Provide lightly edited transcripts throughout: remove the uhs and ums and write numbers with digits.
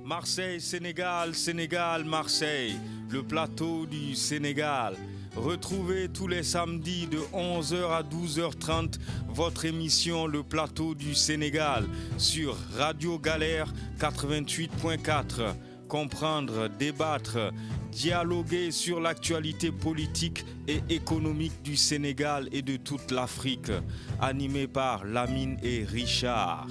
Marseille, Sénégal, Sénégal, Marseille, le plateau du Sénégal. Retrouvez tous les samedis de 11h à 12h30 votre émission Le Plateau du Sénégal sur Radio Galère 88.4. Comprendre, débattre, dialoguer sur l'actualité politique et économique du Sénégal et de toute l'Afrique. Animé par Lamine et Richard.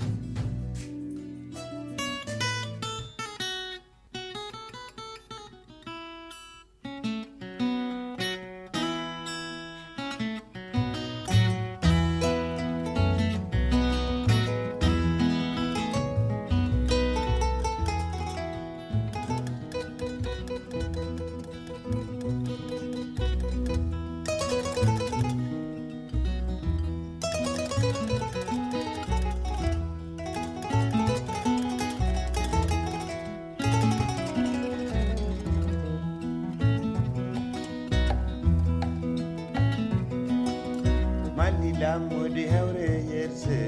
Modi hewre yerse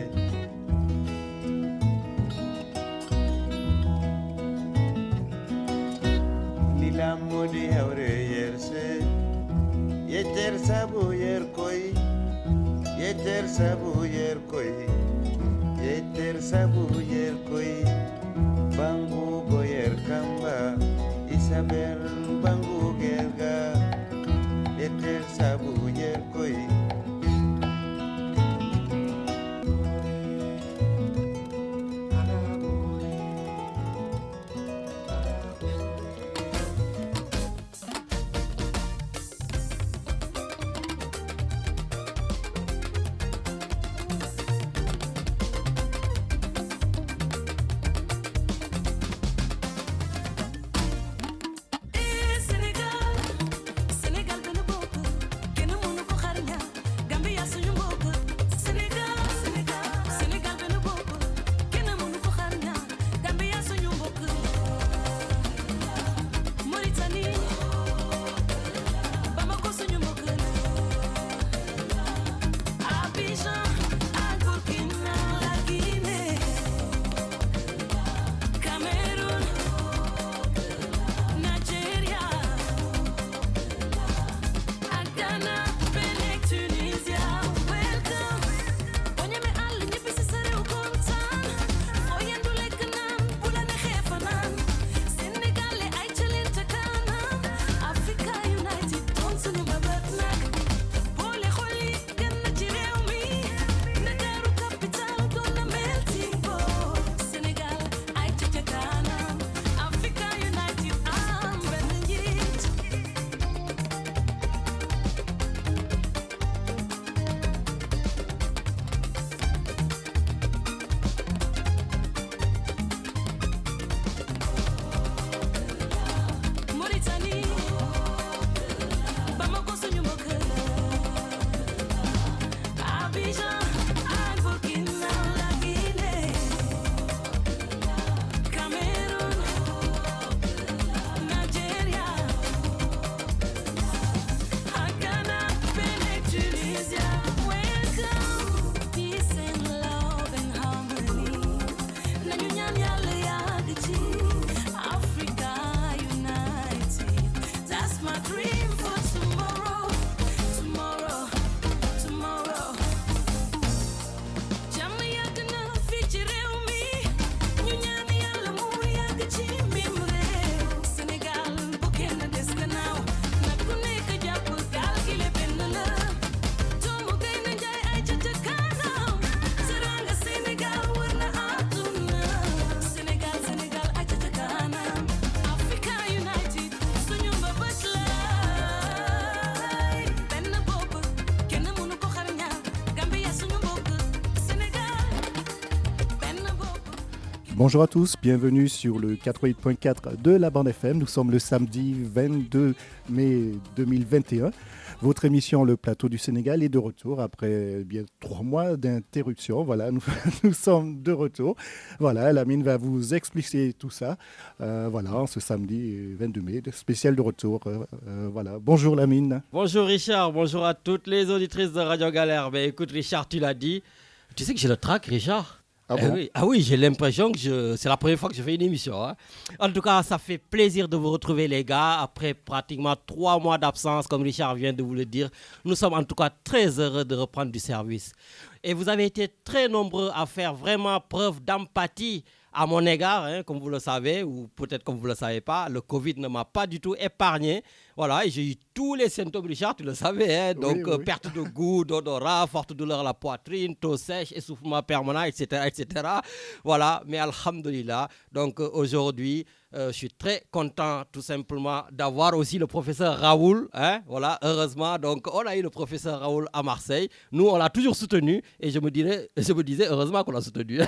Lila modi hewre yerse Yeter sabu yer koy Yeter sabu yer koy Yeter sabu yer koy Bangu goyer kamba Isabel bangu gerga Yeter sabu yer koy Bonjour à tous, bienvenue sur le 88.4 de la bande FM. Nous sommes le samedi 22 mai 2021. Votre émission Le Plateau du Sénégal est de retour après bien 3 mois d'interruption. Voilà, nous sommes de retour. Voilà, Lamine va vous expliquer tout ça. Voilà, ce samedi 22 mai, spécial de retour. Voilà, bonjour Lamine. Bonjour Richard, bonjour à toutes les auditrices de Radio Galère. Ben écoute Richard, tu l'as dit. Tu sais que j'ai le trac, Richard? Ah bon? Oui, j'ai l'impression que c'est la première fois que je fais une émission. Hein. En tout cas, ça fait plaisir de vous retrouver, les gars, après pratiquement 3 mois d'absence, comme Richard vient de vous le dire. Nous sommes en tout cas très heureux de reprendre du service. Et vous avez été très nombreux à faire vraiment preuve d'empathie à mon égard, hein, comme vous le savez, ou peut-être comme vous ne le savez pas. Le Covid ne m'a pas du tout épargné. Voilà, et j'ai eu tous les symptômes, Richard, tu le savais. Hein, donc, oui. perte de goût, d'odorat, forte douleur à la poitrine, taux sèche, essoufflement permanent, etc., etc. Voilà, mais alhamdoulilah. Donc, aujourd'hui, je suis très content tout simplement d'avoir aussi le professeur Raoul. Hein, voilà, heureusement, donc on a eu le professeur Raoul à Marseille. Nous, on l'a toujours soutenu et je me disais heureusement qu'on l'a soutenu.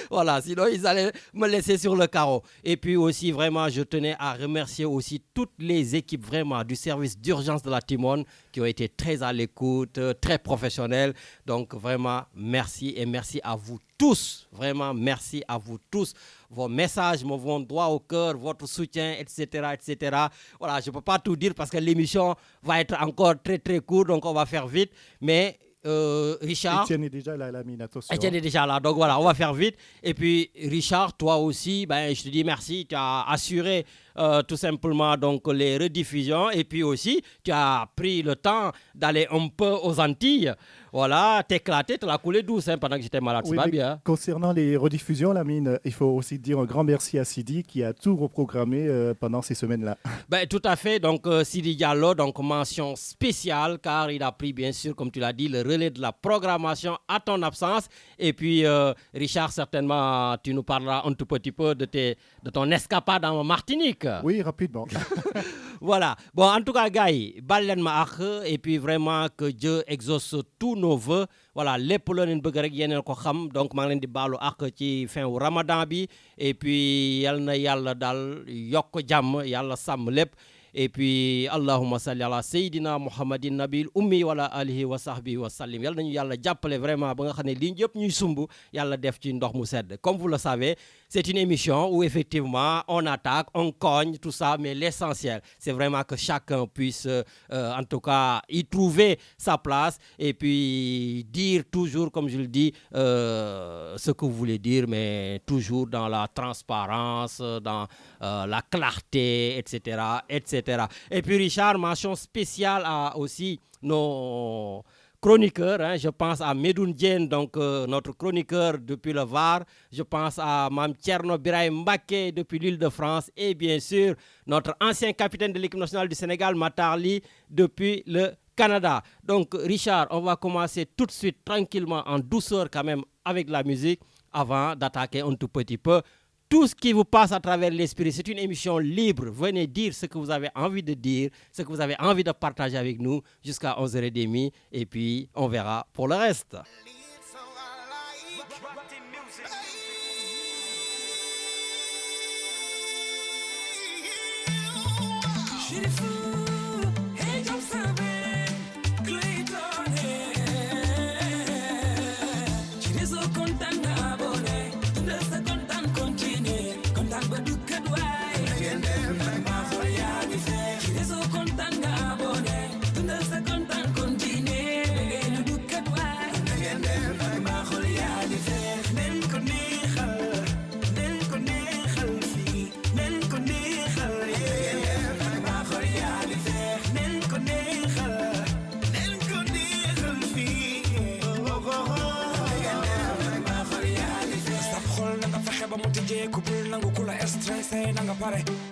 Voilà, sinon ils allaient me laisser sur le carreau. Et puis aussi, vraiment, je tenais à remercier aussi toutes les équipes vraiment du service d'urgence de la Timone qui ont été très à l'écoute, très professionnelles. Donc vraiment, merci et merci à vous tous. Vraiment, merci à vous tous. Vos messages me vont droit au cœur, votre soutien, etc., etc. Voilà, je ne peux pas tout dire parce que l'émission va être encore très, très courte, donc on va faire vite. Mais Richard... Etienne est déjà là, Lamine, attention. Etienne est déjà là, donc voilà, on va faire vite. Et puis, Richard, toi aussi, je te dis merci. Tu as assuré tout simplement donc, les rediffusions. Et puis aussi, tu as pris le temps d'aller un peu aux Antilles. Voilà, t'éclater, te la couler douce pendant que j'étais malade, Oui, c'est pas bien. concernant les rediffusions, Lamine, il faut aussi dire un grand merci à Sidi qui a tout reprogrammé pendant ces semaines-là. Tout à fait. Donc, Sidi Diallo, donc mention spéciale car il a pris, bien sûr, comme tu l'as dit, le relais de la programmation à ton absence. Et puis, Richard, certainement, tu nous parleras un tout petit peu de ton escapade en Martinique. Oui, rapidement. Voilà. Bon, en tout cas, gars, balen ma ak et puis vraiment que Dieu exauce tous nos vœux. Voilà, lépp loo leen bëgg rek yeneen ko xam donc maa ngi leen di baalu ak ci fin wu Ramadan bi et puis yal na yàlla daal yokk jàmm yàlla sàmm lépp. Et puis allahumma salli ala sayyidina muhammadin nabil ummi wala alihi wa sahbihi wa sallim yàlla nañu yàlla jàppale vraiment ba nga xam ne lii yëpp ñuy sumb yàlla def ci ndox mu sedd. Comme vous le savez, c'est une émission où effectivement on attaque, on cogne, tout ça, mais l'essentiel, c'est vraiment que chacun puisse en tout cas y trouver sa place et puis dire toujours, comme je le dis, ce que vous voulez dire, mais toujours dans la transparence, dans la clarté, etc., etc. Et puis Richard, mention spéciale à aussi nos chroniqueurs, hein, je pense à Medoun Diène, donc notre chroniqueur depuis le Var, je pense à Mme Thierno Birahim Mbacké depuis l'Île-de-France et bien sûr notre ancien capitaine de l'équipe nationale du Sénégal, Matar Ly, depuis le Canada. Donc Richard, on va commencer tout de suite tranquillement en douceur quand même avec la musique avant d'attaquer un tout petit peu tout ce qui vous passe à travers l'esprit. C'est une émission libre. Venez dire ce que vous avez envie de dire, ce que vous avez envie de partager avec nous jusqu'à 11h30 et puis on verra pour le reste.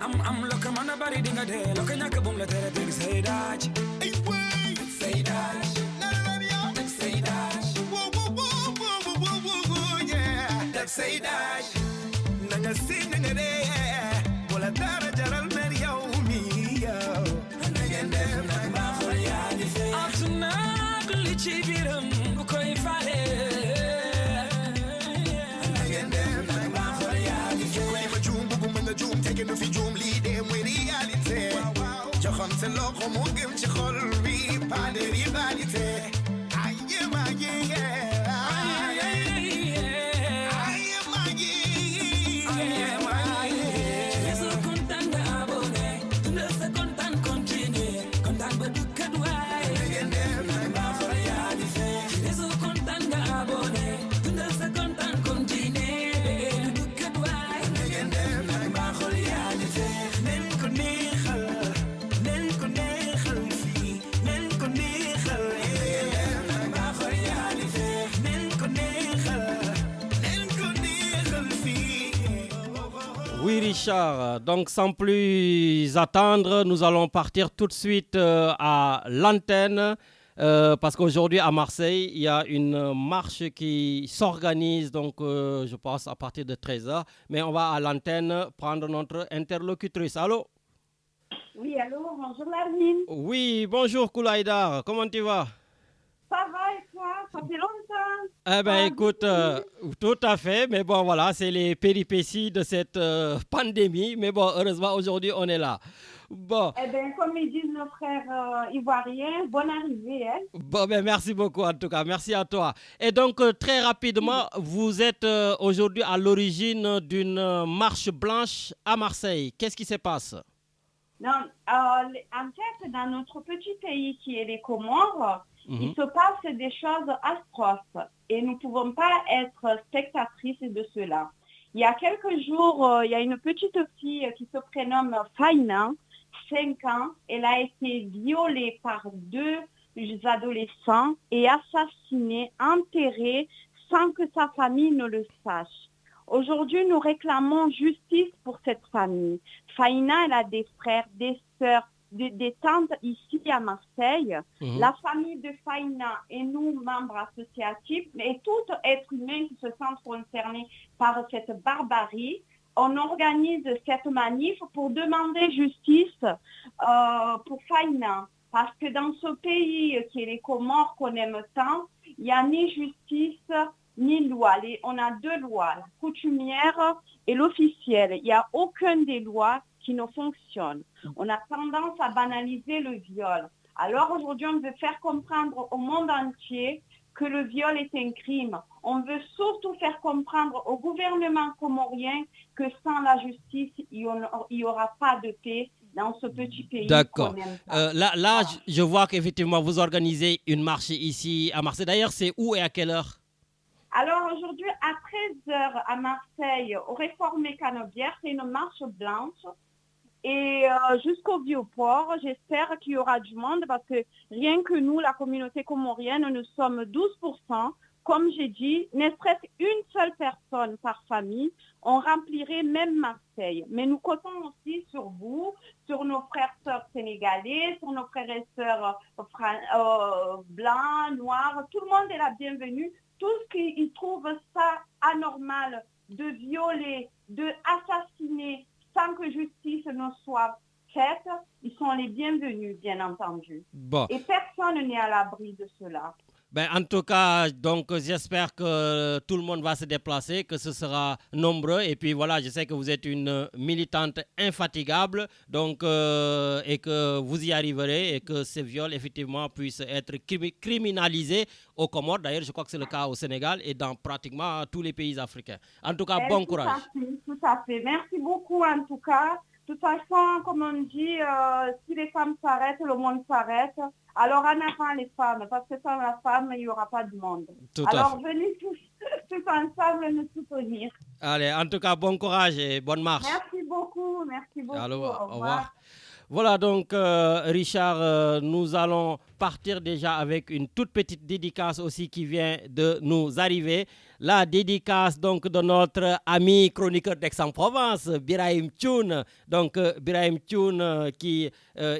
am lo ka mana bari dinga de lo ka ñaka bum la tere deg say daaj ay way say daaj na rabia deg say daaj wo yeah deg say daaj na nga sin nga de wala dara jaral mer yow mi yow na ngeen def na ma xol yaa di fe atuna li ci biram bu koy faale na ngeen def na ma xol yaa di fe koy ma juum bu mën a juum tege nu fi juum lii de mooy réalité joxam sa loxo mu gëm ci xol bi pas de rivalité aye ma Second Oui, Richard. Donc, sans plus attendre, nous allons partir tout de suite à l'antenne. Parce qu'aujourd'hui, à Marseille, il y a une marche qui s'organise, donc je pense à partir de 13h. Mais on va à l'antenne prendre notre interlocutrice. Allô? Oui, allô, bonjour Larmine. Oui, bonjour Koulaïdar. Comment tu vas? Ça va et toi? Ça fait longtemps. Eh bien, écoute, tout à fait. Mais bon, voilà, c'est les péripéties de cette pandémie. Mais bon, heureusement, aujourd'hui, on est là. Bon. Eh bien, comme ils disent nos frères ivoiriens, bonne arrivée. Hein? Bon, ben merci beaucoup en tout cas. Merci à toi. Et donc, très rapidement, vous êtes aujourd'hui à l'origine d'une marche blanche à Marseille. Qu'est-ce qui se passe? Non, en fait, dans notre petit pays qui est les Comores, il se passe des choses atroces et nous ne pouvons pas être spectatrices de cela. Il y a quelques jours, il y a une petite fille qui se prénomme Faina, 5 ans. Elle a été violée par 2 adolescents et assassinée, enterrée sans que sa famille ne le sache. Aujourd'hui, nous réclamons justice pour cette famille. Faina, elle a des frères, des sœurs, des tantes ici à Marseille. La famille de Faina et nous, membres associatifs, et tout être humain qui se sent concerné par cette barbarie, on organise cette manif pour demander justice pour Faina. Parce que dans ce pays qui est les Comores qu'on aime tant, il n'y a ni justice ni loi. On a 2 lois, la coutumière et l'officielle. Il n'y a aucune des lois qui ne fonctionne. On a tendance à banaliser le viol. Alors aujourd'hui, on veut faire comprendre au monde entier que le viol est un crime. On veut surtout faire comprendre au gouvernement comorien que sans la justice, il n'y aura pas de paix dans ce petit pays. D'accord. Là, je vois qu'effectivement, vous organisez une marche ici à Marseille. D'ailleurs, c'est où et à quelle heure? Alors aujourd'hui, à 13h à Marseille, au Réformé Canebière, c'est une marche blanche. Et jusqu'au Vieux-Port, j'espère qu'il y aura du monde parce que rien que nous, la communauté comorienne, nous sommes 12%. Comme j'ai dit, ne serait-ce une seule personne par famille, on remplirait même Marseille. Mais nous comptons aussi sur vous, sur nos frères et sœurs sénégalais, sur nos frères et sœurs blancs, noirs. Tout le monde est la bienvenue. Tous qui trouvent ça anormal de violer, de assassiner sans que justice ne soit faite, ils sont les bienvenus, bien entendu. Bon. Et personne n'est à l'abri de cela. Ben, en tout cas, donc j'espère que tout le monde va se déplacer, que ce sera nombreux. Et puis voilà, je sais que vous êtes une militante infatigable, donc et que vous y arriverez et que ces viols effectivement puissent être criminalisés aux Comores. D'ailleurs, je crois que c'est le cas au Sénégal et dans pratiquement tous les pays africains. En tout cas, bon courage. Tout à fait. Merci beaucoup en tout cas. De toute façon, comme on dit, si les femmes s'arrêtent, le monde s'arrête. Alors en avant les femmes, parce que sans la femme, il n'y aura pas de monde. Alors venez tous ensemble nous soutenir. Allez, en tout cas, bon courage et bonne marche. Merci beaucoup. Alors, au revoir. Voilà donc Richard, nous allons partir déjà avec une toute petite dédicace aussi qui vient de nous arriver. La dédicace donc de notre ami chroniqueur d'Aix-en-Provence, Birahim Thioune. Donc Birahim Thioune qui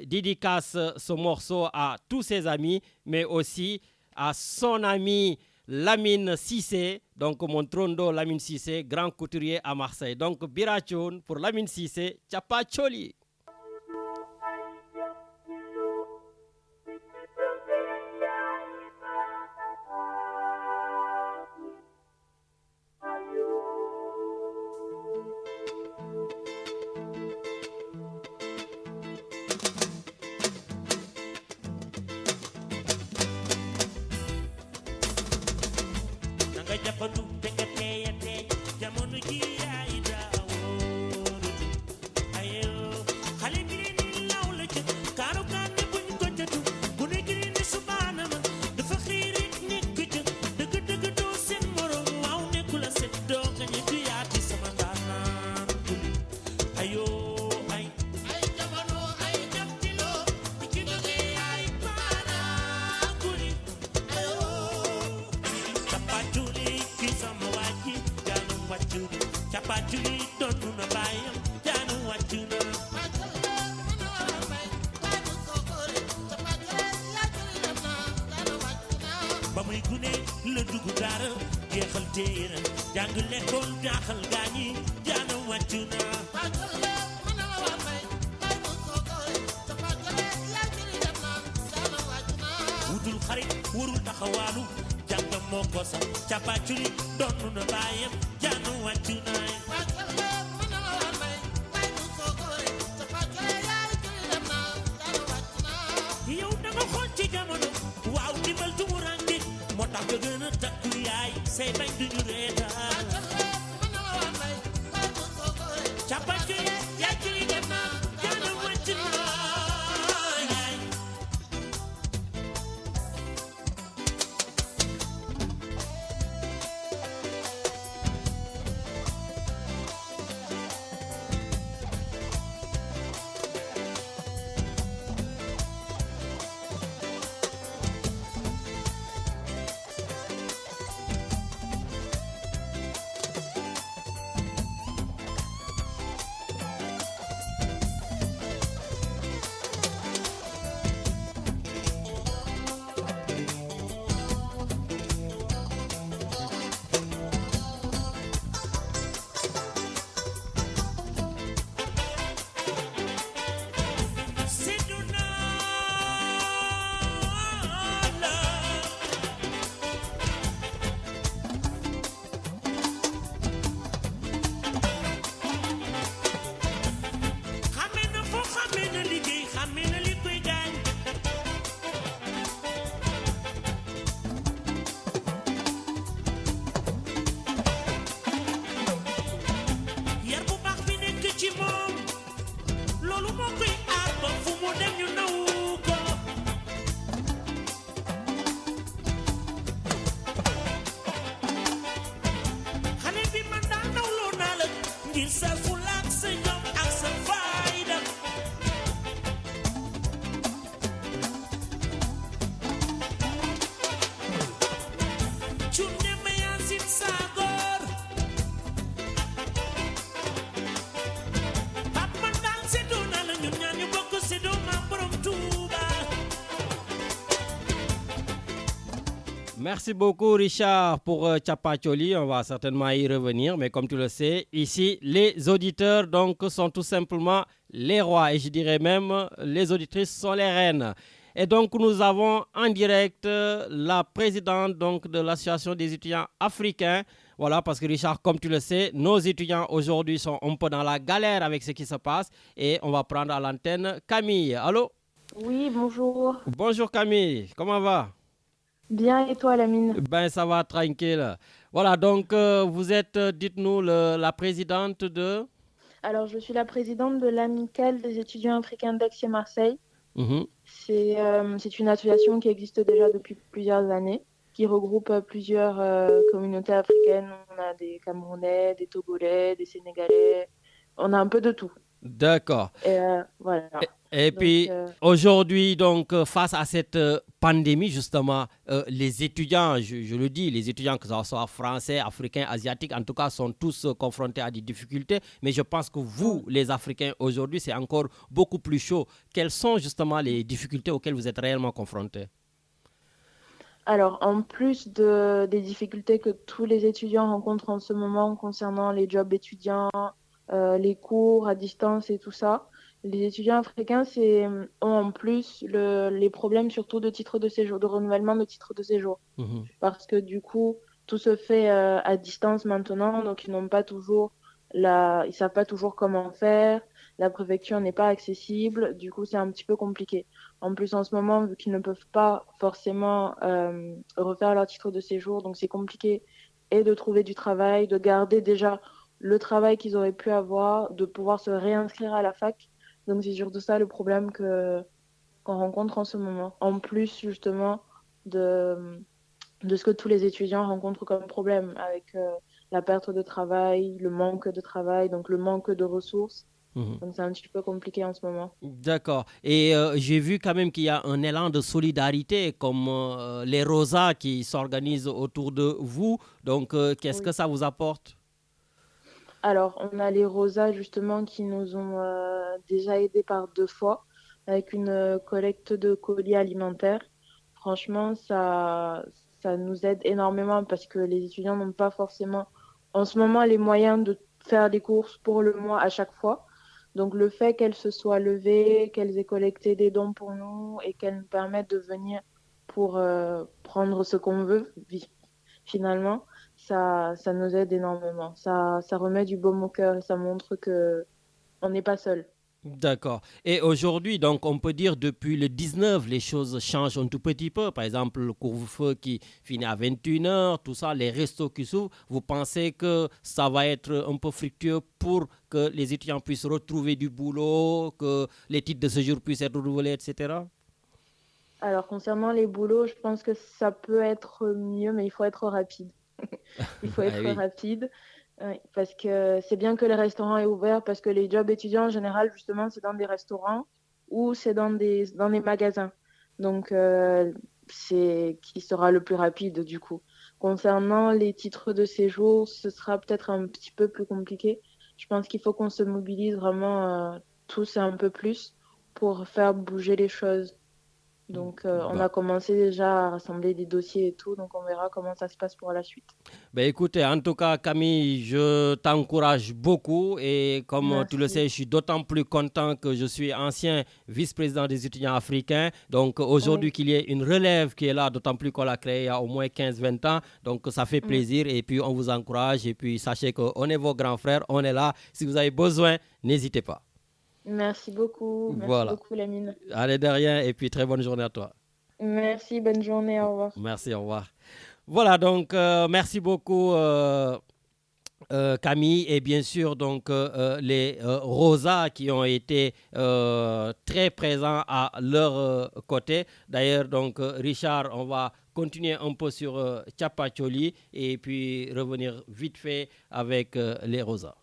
dédicace ce morceau à tous ses amis, mais aussi à son ami Lamine Cissé, donc mon trondo Lamine Cissé, grand couturier à Marseille. Donc Birahim Thioune pour Lamine Cissé, Tchapa Choli. Chapatuli, don't know la dugg daara jeexal téere jàng lekkool jaaxal gaañi jaana wàccu naa wutul xarit warul taxawaalu jàngam moo ko sax capaculi donnu na baayam jaana wàccu naa yow danga xool ci jamono waaw dimbal tumuranke moo tax nga gën a takku yaay say bañ duñu reetaan capaculi yaay ci li dem naa jaana wàccu naa yaay xamee na foo xamee na liggéey xamee na li koy gaañ yar bu baax bi nekk ci moom loolu moo koy aar ba fu mu dem ñu naw ko xale bi man daal nawloo naa la ngir sa fulla ak sa jom ak sa fayda cunne ma yaasin saagor pap man daal seddoo naa la ñun ñaar ñu bokk seddoo ma borom Tuuba Merci beaucoup Richard pour Chapacholi. On va certainement y revenir. Mais comme tu le sais, ici, les auditeurs donc, sont tout simplement les rois. Et je dirais même, les auditrices sont les reines. Et donc, nous avons en direct la présidente donc, de l'Association des étudiants africains. Voilà, parce que Richard, comme tu le sais, nos étudiants aujourd'hui sont un peu dans la galère avec ce qui se passe. Et on va prendre à l'antenne Camille. Allô? Oui, bonjour. Bonjour Camille, comment va? Bien, et toi, Lamine? Ben, ça va, tranquille. Voilà, donc vous êtes, dites-nous, la présidente de... Alors, je suis la présidente de l'Amicale des étudiants africains d'Aix-et-Marseille. Mhm. C'est une association qui existe déjà depuis plusieurs années, qui regroupe plusieurs communautés africaines. On a des Camerounais, des Togolais, des Sénégalais. On a un peu de tout. D'accord. Et voilà. Et Donc, puis, aujourd'hui, donc, face à cette pandémie, justement, les étudiants, je le dis, les étudiants, que ce soit français, africains, asiatiques, en tout cas, sont tous confrontés à des difficultés. Mais je pense que vous, les Africains, aujourd'hui, c'est encore beaucoup plus chaud. Quelles sont justement les difficultés auxquelles vous êtes réellement confrontés? Alors, en plus des difficultés que tous les étudiants rencontrent en ce moment concernant les jobs étudiants, les cours à distance et tout ça, les étudiants africains ont en plus les problèmes surtout de titre de séjour, de renouvellement de titre de séjour. Mhm. Parce que du coup, tout se fait à distance maintenant, donc ils n'ont pas toujours ils savent pas toujours comment faire, la préfecture n'est pas accessible, du coup c'est un petit peu compliqué. En plus en ce moment, vu qu'ils ne peuvent pas forcément refaire leur titre de séjour, donc c'est compliqué et de trouver du travail, de garder déjà le travail qu'ils auraient pu avoir, de pouvoir se réinscrire à la fac. Donc c'est surtout ça le problème qu'on rencontre en ce moment. En plus justement de ce que tous les étudiants rencontrent comme problème avec la perte de travail, le manque de travail, donc le manque de ressources. Mhm. Donc c'est un petit peu compliqué en ce moment. D'accord. Et j'ai vu quand même qu'il y a un élan de solidarité, comme les Rosas qui s'organisent autour de vous. Donc, qu'est-ce Oui. que ça vous apporte? Alors, on a les Rosas justement qui nous ont déjà aidés par 2 fois avec une collecte de colis alimentaires. Franchement, ça ça nous aide énormément parce que les étudiants n'ont pas forcément en ce moment les moyens de faire les courses pour le mois à chaque fois. Donc le fait qu'elles se soient levées, qu'elles aient collecté des dons pour nous et qu'elles nous permettent de venir pour prendre ce qu'on veut, finalement, ça nous aide énormément. Ça remet du baume au cœur et ça montre qu'on n'est pas seul. D'accord. Et aujourd'hui, donc, on peut dire depuis le 19, les choses changent un tout petit peu. Par exemple, le couvre-feu qui finit à 21h, tout ça, les restos qui s'ouvrent. Vous pensez que ça va être un peu fructueux pour que les étudiants puissent retrouver du boulot, que les titres de séjour puissent être renouvelés, etc. Alors, concernant les boulots, je pense que ça peut être mieux, mais il faut être rapide. Il faut être rapide. Oui, parce que c'est bien que les restaurants aient ouvert, parce que les jobs étudiants, en général, justement, c'est dans des restaurants ou c'est dans des magasins. Donc, c'est qui sera le plus rapide, du coup. Concernant les titres de séjour, ce sera peut-être un petit peu plus compliqué. Je pense qu'il faut qu'on se mobilise vraiment tous un peu plus pour faire bouger les choses. Donc, on a commencé déjà à rassembler des dossiers et tout, donc on verra comment ça se passe pour la suite. Ben écoutez, en tout cas, Camille, je t'encourage beaucoup et comme Merci. tu le sais, je suis d'autant plus content que je suis ancien vice-président des étudiants africains. Donc aujourd'hui, qu'il y ait une relève qui est là, d'autant plus qu'on l'a créé il y a au moins 15-20 ans. Donc ça fait plaisir et puis on vous encourage et puis sachez qu'on est vos grands frères, on est là. Si vous avez besoin, n'hésitez pas. Merci beaucoup. Merci beaucoup, Lamine. Allez, de rien et puis très bonne journée à toi. Merci, bonne journée, au revoir. Merci, au revoir. Voilà, donc merci beaucoup Camille et bien sûr donc les Rosa qui ont été très présents à leur côté. D'ailleurs, donc Richard, on va continuer un peu sur Thiapathioli et puis revenir vite fait avec les Rosa.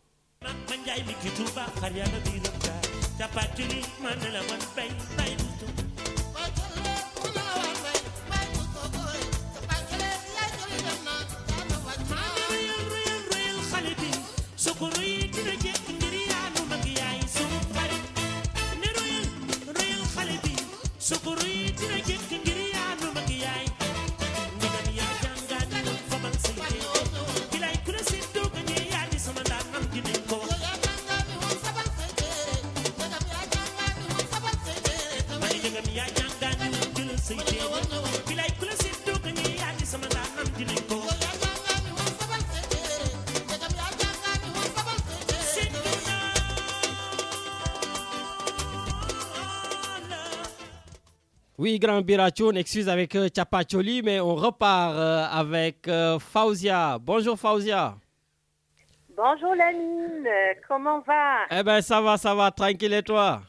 Oui, Grand Birachoun, excuse avec Thiapathioli, mais on repart avec Fauzia. Bonjour Fauzia. Bonjour Lamine, comment va? Eh bien ça va, tranquille et toi?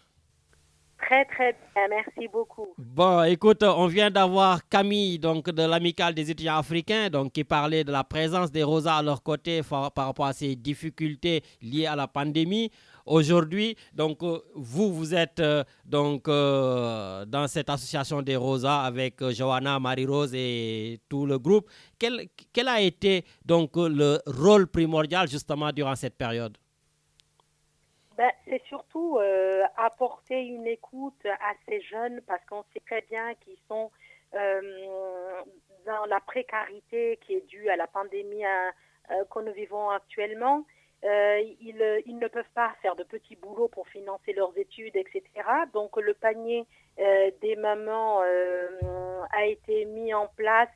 Très très bien, merci beaucoup. Bon, écoute, on vient d'avoir Camille donc de l'Amicale des étudiants africains donc, qui parlait de la présence des Rosas à leur côté par rapport à ces difficultés liées à la pandémie. Aujourd'hui, donc vous êtes dans cette association des Rosas avec Johanna, Marie-Rose et tout le groupe. Quel a été donc le rôle primordial justement durant cette période? C'est surtout apporter une écoute à ces jeunes parce qu'on sait très bien qu'ils sont dans la précarité qui est due à la pandémie que nous vivons actuellement. Ils ne peuvent pas faire de petits boulots pour financer leurs études, etc. Donc le panier des mamans a été mis en place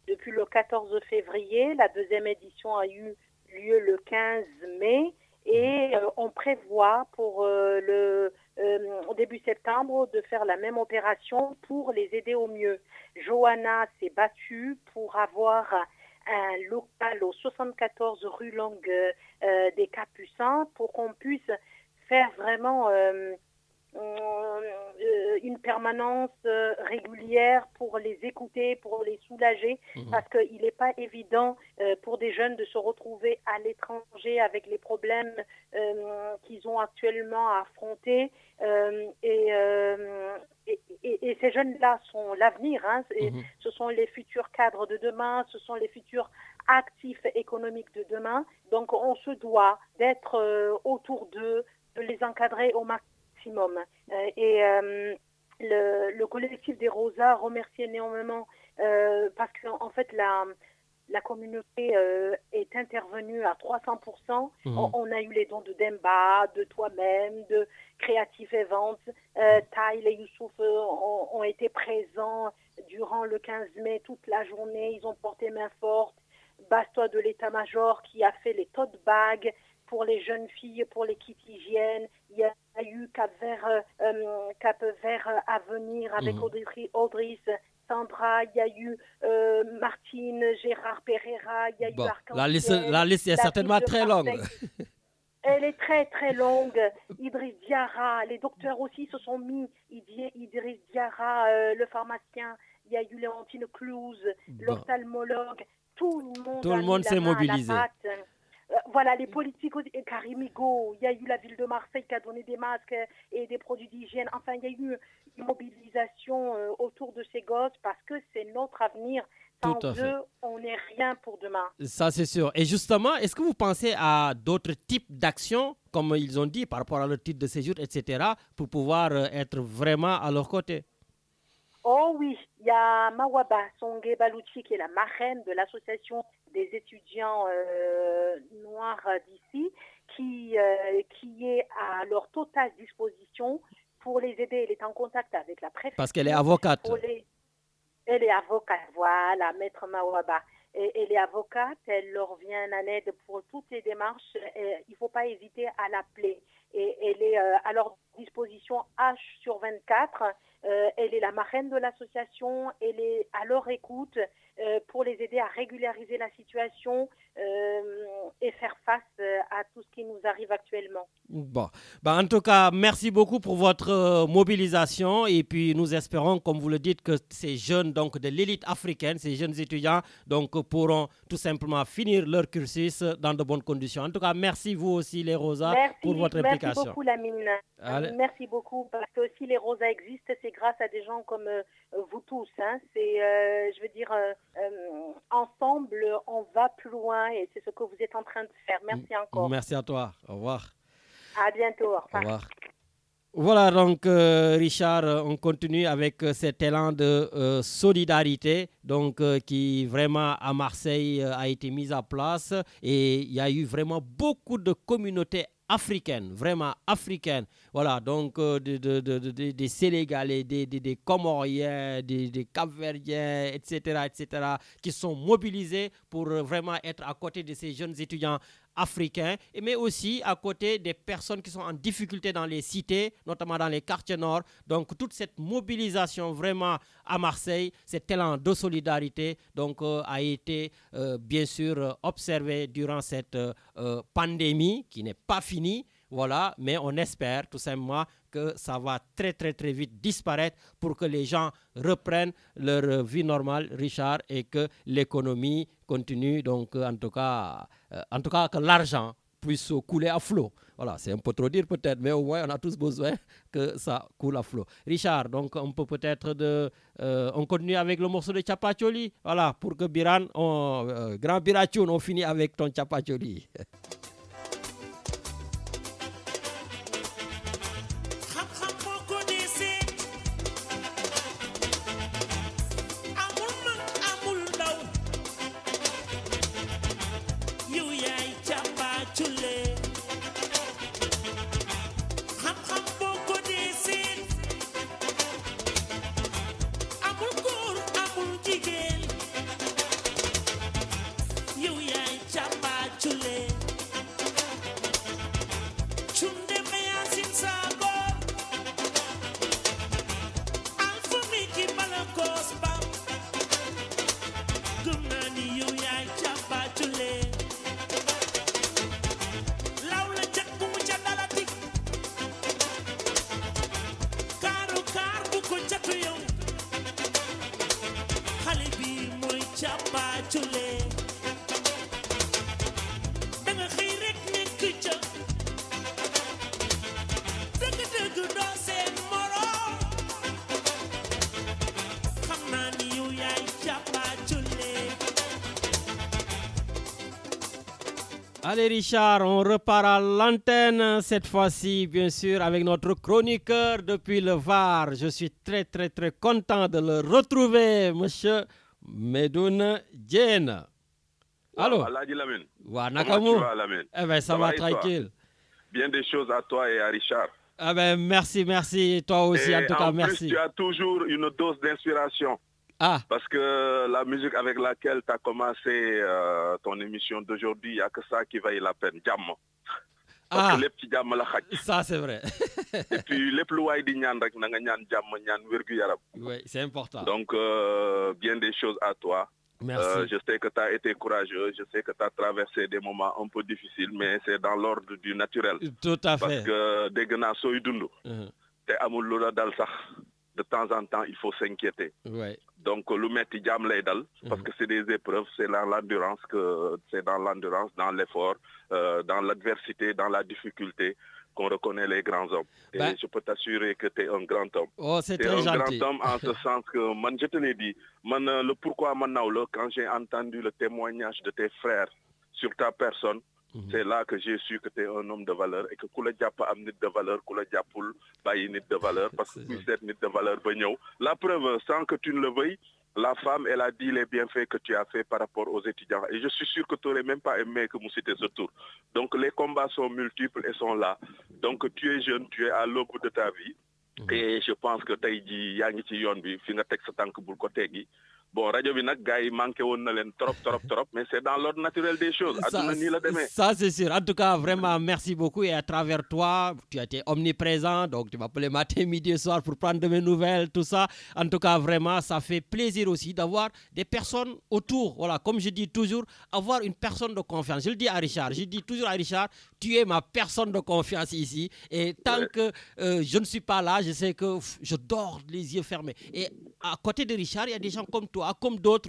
depuis le 14 février. La deuxième édition a eu lieu le 15 mai. Et on prévoit pour au début septembre de faire la même opération pour les aider au mieux. Johanna s'est battue pour avoir un local au 74 rue Longue des Capucins pour qu'on puisse faire vraiment une permanence régulière pour les écouter, pour les soulager, parce qu'il n'est pas évident pour des jeunes de se retrouver à l'étranger avec les problèmes qu'ils ont actuellement à affronter. Et ces jeunes-là sont l'avenir, hein, ce sont les futurs cadres de demain, ce sont les futurs actifs économiques de demain. Donc on se doit d'être autour d'eux, de les encadrer au maximum. Le collectif des Rosas remercie énormément parce qu'en fait, la communauté est intervenue à 300%. On a eu les dons de Demba, de toi-même, de Creative Events. Taïl et Youssouf ont été présents durant le 15 mai, toute la journée. Ils ont porté main forte. Bastois de l'état-major qui a fait les tote bags pour les jeunes filles, pour les kits hygiène. Il y a eu Cap Vert à venir avec Audrys, Sandra, il y a eu Martine, Gérard Pereira, il y a eu Arc-en-Ciel. La liste est certainement très longue. Elle est très très longue. Idriss Diarra, les docteurs aussi se sont mis. Idriss Diarra, le pharmacien, il y a eu Léontine Clouse, l'ophtalmologue. Tout le monde s'est mobilisé. Voilà, les politiques, Karim Higo, il y a eu la ville de Marseille qui a donné des masques et des produits d'hygiène. Enfin, il y a eu une mobilisation autour de ces gosses parce que c'est notre avenir. Sans eux, on n'est rien pour demain. Ça, c'est sûr. Et justement, est-ce que vous pensez à d'autres types d'actions, comme ils ont dit, par rapport à leur titre de séjour, etc., pour pouvoir être vraiment à leur côté? Oh oui, il y a Mawaba Songé Balouchi qui est la marraine de l'association des étudiants noirs d'ici, qui est à leur totale disposition pour les aider. Elle est en contact avec la préfecture. Parce qu'elle est avocate. Elle est avocate, voilà, Maître Mawaba. Elle est avocate, elle leur vient en aide pour toutes les démarches. Il ne faut pas hésiter à l'appeler. Et elle est à leur disposition H/24. Elle est la marraine de l'association. Elle est à leur écoute pour les aider à régulariser la situation et faire face à tout ce qui nous arrive actuellement. Bon. En tout cas, merci beaucoup pour votre mobilisation et puis nous espérons, comme vous le dites, que ces jeunes donc, de l'élite africaine, ces jeunes étudiants donc, pourront tout simplement finir leur cursus dans de bonnes conditions. En tout cas, merci vous aussi les Rosas pour votre implication. Merci beaucoup Lamine. Merci beaucoup parce que si les Rosas existent, c'est grâce à des gens comme vous tous. Hein. C'est, je veux dire, ensemble, on va plus loin et c'est ce que vous êtes en train de faire. Merci encore. Merci à toi. Au revoir. À bientôt. Au revoir. Au revoir. Voilà donc Richard, on continue avec cet élan de solidarité donc qui vraiment à Marseille a été mis en place et il y a eu vraiment beaucoup de communautés africaines, vraiment africaines. Voilà, donc des Sénégalais, des Comoriens, des Cap-Verdiens, etc., qui sont mobilisés pour vraiment être à côté de ces jeunes étudiants africains, mais aussi à côté des personnes qui sont en difficulté dans les cités, notamment dans les quartiers nord. Donc toute cette mobilisation vraiment à Marseille, cet élan de solidarité donc, a été bien sûr observé durant cette pandémie qui n'est pas finie. Voilà, mais on espère tout simplement que ça va très très très vite disparaître pour que les gens reprennent leur vie normale, Richard, et que l'économie continue, donc en tout cas que l'argent puisse couler à flot. Voilà, c'est un peu trop dire peut-être, mais au moins on a tous besoin que ça coule à flot. Richard, donc on peut peut-être on continue avec le morceau de Chapacholi, voilà, pour que Biran, grand Birachoun, on finit avec ton Chapacholi. Allez Richard, on repart à l'antenne cette fois-ci, bien sûr, avec notre chroniqueur depuis le Var. Je suis très, très, très content de le retrouver, monsieur Medoune Diène. Allô? Alhaji Lamine. Wa Comment Nakamu? tu vas, Lamine? Eh ben, ça va et toi? tranquille. Bien des choses à toi et à Richard. Ah ben, merci. Toi aussi, Et en tout cas, en plus, merci. tu as toujours une dose d'inspiration. Ah, Parce que la musique avec laquelle tu as commencé ton émission d'aujourd'hui, il n'y a que ça qui vaille la peine. Jàmm. Parce que les petits jàmm la xaj. ça c'est vrai. Et puis, les plus waay di ñaan rek na nga ñaan jàmm ñaan wérgu yaram. Oui, c'est important. Donc, bien des choses à toi. Merci. Je sais que tu as été courageux, je sais que tu as traversé des moments un peu difficiles, mais c'est dans l'ordre du naturel. Tout à fait. Parce que dégg naa sooy dund. Te amul lu la dal sax. De temps en temps, il faut s'inquiéter. Ouais. Donc, lu metti jàmm lay dal, parce que c'est des épreuves, c'est dans l'endurance, dans l'effort, dans l'adversité, dans la difficulté qu'on reconnaît les grands hommes. Et je peux t'assurer que tu es un grand homme. Oh, c'est T'es très un gentil. grand homme en ce sens que, man, je te l'ai dit, le pourquoi maintenant, quand j'ai entendu le témoignage de tes frères sur ta personne, c'est là que j'ai su que tu es un homme de valeur et que ku la jàpp am nit de valeur, ku la jàppul bàyyi nit de valeur, parce que kuy seet nit de valeur ba ñëw. La preuve, sans que tu ne le veuilles, la femme, elle a dit les bienfaits que tu as fait par rapport aux étudiants. Et je suis sûr que tu n'aurais même pas aimé que Moussite ce tour. Donc les combats sont multiples et sont là. Donc tu es jeune, tu es à l'aube de ta vie. Et je pense que tey jii yaa ngi ci yoon bi fi nga teg sa tànk bul ko teggi. Bon, radio bi nag gars yi manqué woon na leen trop, mais c'est dans l'ordre naturel des choses. Ça, c'est sûr. En tout cas, vraiment, merci beaucoup. Et à travers toi, tu as été omniprésent. Donc, tu m'appelais matin, midi et soir pour prendre de mes nouvelles, tout ça. En tout cas, vraiment, ça fait plaisir aussi d'avoir des personnes autour. Voilà, comme je dis toujours, avoir une personne de confiance. Je le dis à Richard. Je dis toujours à Richard, tu es ma personne de confiance ici. Et tant que je ne suis pas là, je sais que je dors les yeux fermés. Et à côté de Richard, il y a des gens comme toi, comme d'autres,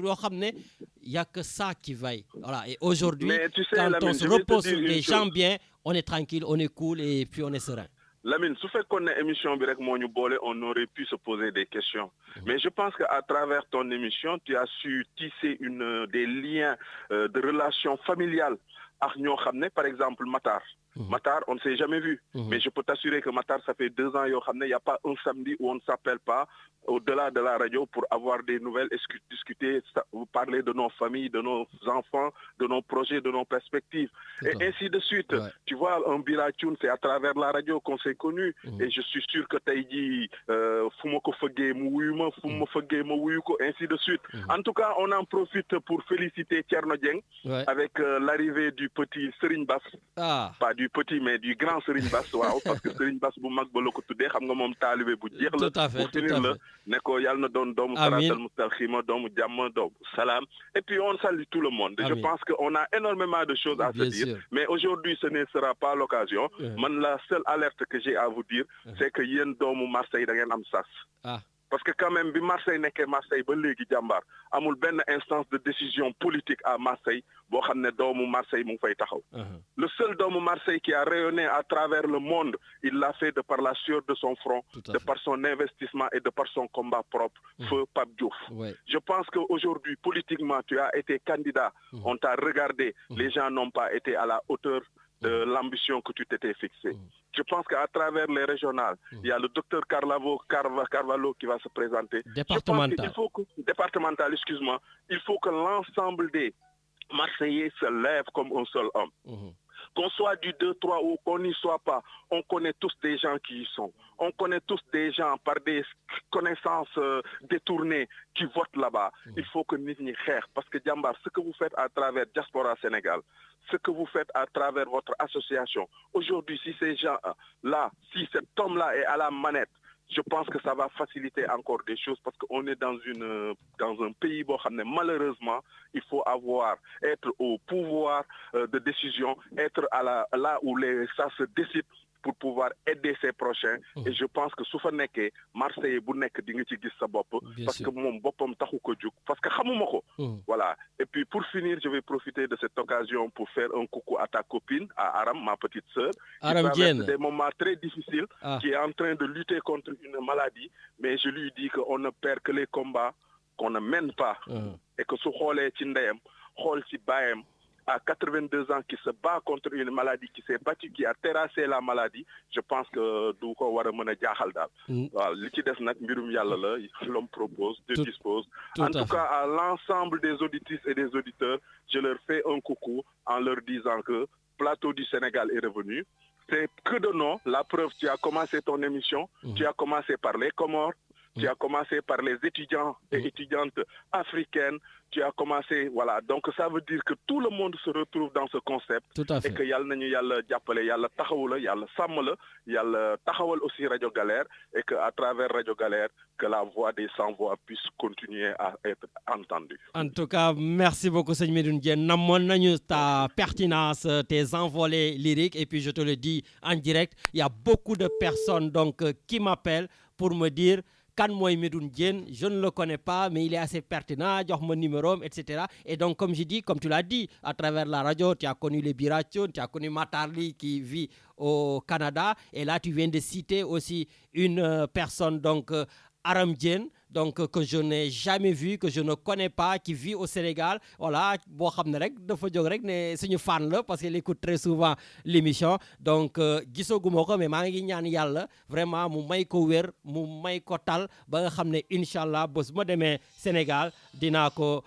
il n'y a que ça qui vaille. Voilà. Et aujourd'hui, quand on se repose sur des gens bien, on est tranquille, on est cool et puis on est serein. Lamine, su fekkoon ne émission bi rek moo ñu boole, on aurait pu se poser des questions. Mais je pense qu'à travers ton émission, tu as su tisser des liens de relations familiales ak ñoo xam ne, par exemple, Matar. Matar, on ne s'est jamais vu. Mais je peux t'assurer que Matar, ça fait 2 ans, il n'y a pas un samedi où on ne s'appelle pas au-delà de la radio pour avoir des nouvelles, discuter, parler de nos familles, de nos enfants, de nos projets, de nos perspectives. Et ainsi de suite. Ouais. Tu vois, un Biratune, c'est à travers la radio qu'on s'est connus. Et je suis sûr que tu as dit ainsi de suite. En tout cas, on en profite pour féliciter Thierno Dieng avec l'arrivée du petit Serigne Bass. Pas du petit, mais du grand Serigne Bass. Parce que Serigne Bass, bu mag ba la ko tuddee, xam nga moom taalibe bu jeex la. Tout à fait, tout à fait. Ne ko yàlla na doon doomu Saratal Mustarxima, doomu jàmm, doomu salaam. Et puis on salue tout le monde. Je pense qu'on a énormément de choses à se dire. Mais aujourd'hui, ce ne sera pas l'occasion. Man, la seule alerte que j'ai à vous dire, c'est que yéen doomu Marseille da ngeen am sas. Parce que quand même, bi Marseille nekkee Marseille ba léegi jàmbaar amul benn instance de décision politique à Marseille boo xam ne doomu Marseille mu ngi fay taxaw. Le seul doomu Marseille qui a rayonné à travers le monde, il l'a fait de par la sueur de son front, de par son investissement et de par son combat propre, feu Pape Diouf. Je pense qu'aujourd'hui, politiquement, tu as été candidat, on t'a regardé, les gens n'ont pas été à la hauteur de l'ambition que tu t'étais fixée. Je pense qu'à travers les régionales, il y a le docteur Carvalho qui va se présenter. Départemental. Départemental, excuse-moi. Il faut que l'ensemble des Marseillais se lèvent comme un seul homme. Qu'on soit du 2-3 ou qu'on n'y soit pas, on connaît tous des gens qui y sont. On connaît tous des gens par des connaissances détournées qui votent là-bas. Il faut que nous n'y xeex parce que Djambar, ce que vous faites à travers Diaspora Sénégal, ce que vous faites à travers votre association, aujourd'hui, si ces gens-là, si cet homme-là est à la manette, je pense que ça va faciliter encore des choses parce qu'on est dans un pays où malheureusement, il faut être au pouvoir de décision, être là où ça se décide pour pouvoir aider ses prochains. Et je pense que su fa nekkee Marseille bu nekk di nga ci gis sa bopp parce que moom boppam taxu ko jóg parce que xamuma ko. Voilà. Et puis pour finir, je vais profiter de cette occasion pour faire un coucou à ta copine, à Aram, ma petite sœur, qui traverse des moments très difficiles, qui est en train de lutter contre une maladie, mais je lui dis qu'on ne perd que les combats qu'on ne mène pas. Et que su xoolee ci ndeyam, xool ci baayam, à 82 ans qui se bat contre une maladie qui s'est battue, qui a terrassé la maladie, je pense que du ko war a mën a jaaxal daal. waaw li ci des nag mbirum yàlla la, l'homme propose, Dieu dispose. En tout cas, à l'ensemble des auditrices et des auditeurs, je leur fais un coucou en leur disant que Plateau du Sénégal est revenu. C'est que de nom. La preuve, tu as commencé ton émission, tu as commencé par les Comores, tu as commencé par les étudiants et étudiantes africaines, tu as commencé, voilà. Donc ça veut dire que tout le monde se retrouve dans ce concept. Tout à fait. Et que yàlla nañu yàlla jàppale, yàlla taxawu la, yàlla sàmm la, yàlla taxawal aussi Radio Galère, et que à travers Radio Galère, que la voix des sans-voix puisse continuer à être entendue. En tout cas, merci beaucoup, Seigneur Medoune Diène. Namoon nañu ta pertinence, tes envolées lyriques, et puis je te le dis en direct, il y a beaucoup de personnes donc qui m'appellent pour me dire kan mooy Medoune Diène, je ne le connais pas, mais il est assez pertinent, jox mon numéro, etc. Et donc, comme je dis, comme tu l'as dit, à travers la radio, tu as connu les Biration, tu as connu Matarli qui vit au Canada, et là, tu viens de citer aussi une personne, donc Aram Diène, donc que je n'ai jamais vu, que je ne connais pas, qui vit au Sénégal. Voilà, boo xam ne rek dafa jóg rek ne suñu fan la parce qu'elle écoute très souvent l'émission. Donc gisaguma ko mais maa ngi ñaan yàlla vraiment mu may ko wér, mu may ko tal ba nga xam ne inchallah bés ma demee Sénégal dinaa ko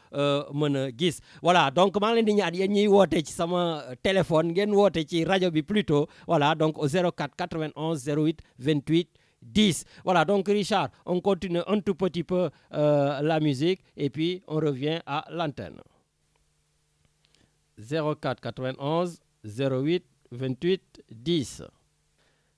mën a gis. Voilà, donc maa ngi leen di ñaan yéen ñiy woote ci sama téléphone ngeen woote ci rajo bi plutôt. Voilà, donc au 04 91 08 28 10. Voilà, donc Richard, on continue un tout petit peu la musique et puis on revient à l'antenne. 04 91 08 28 10.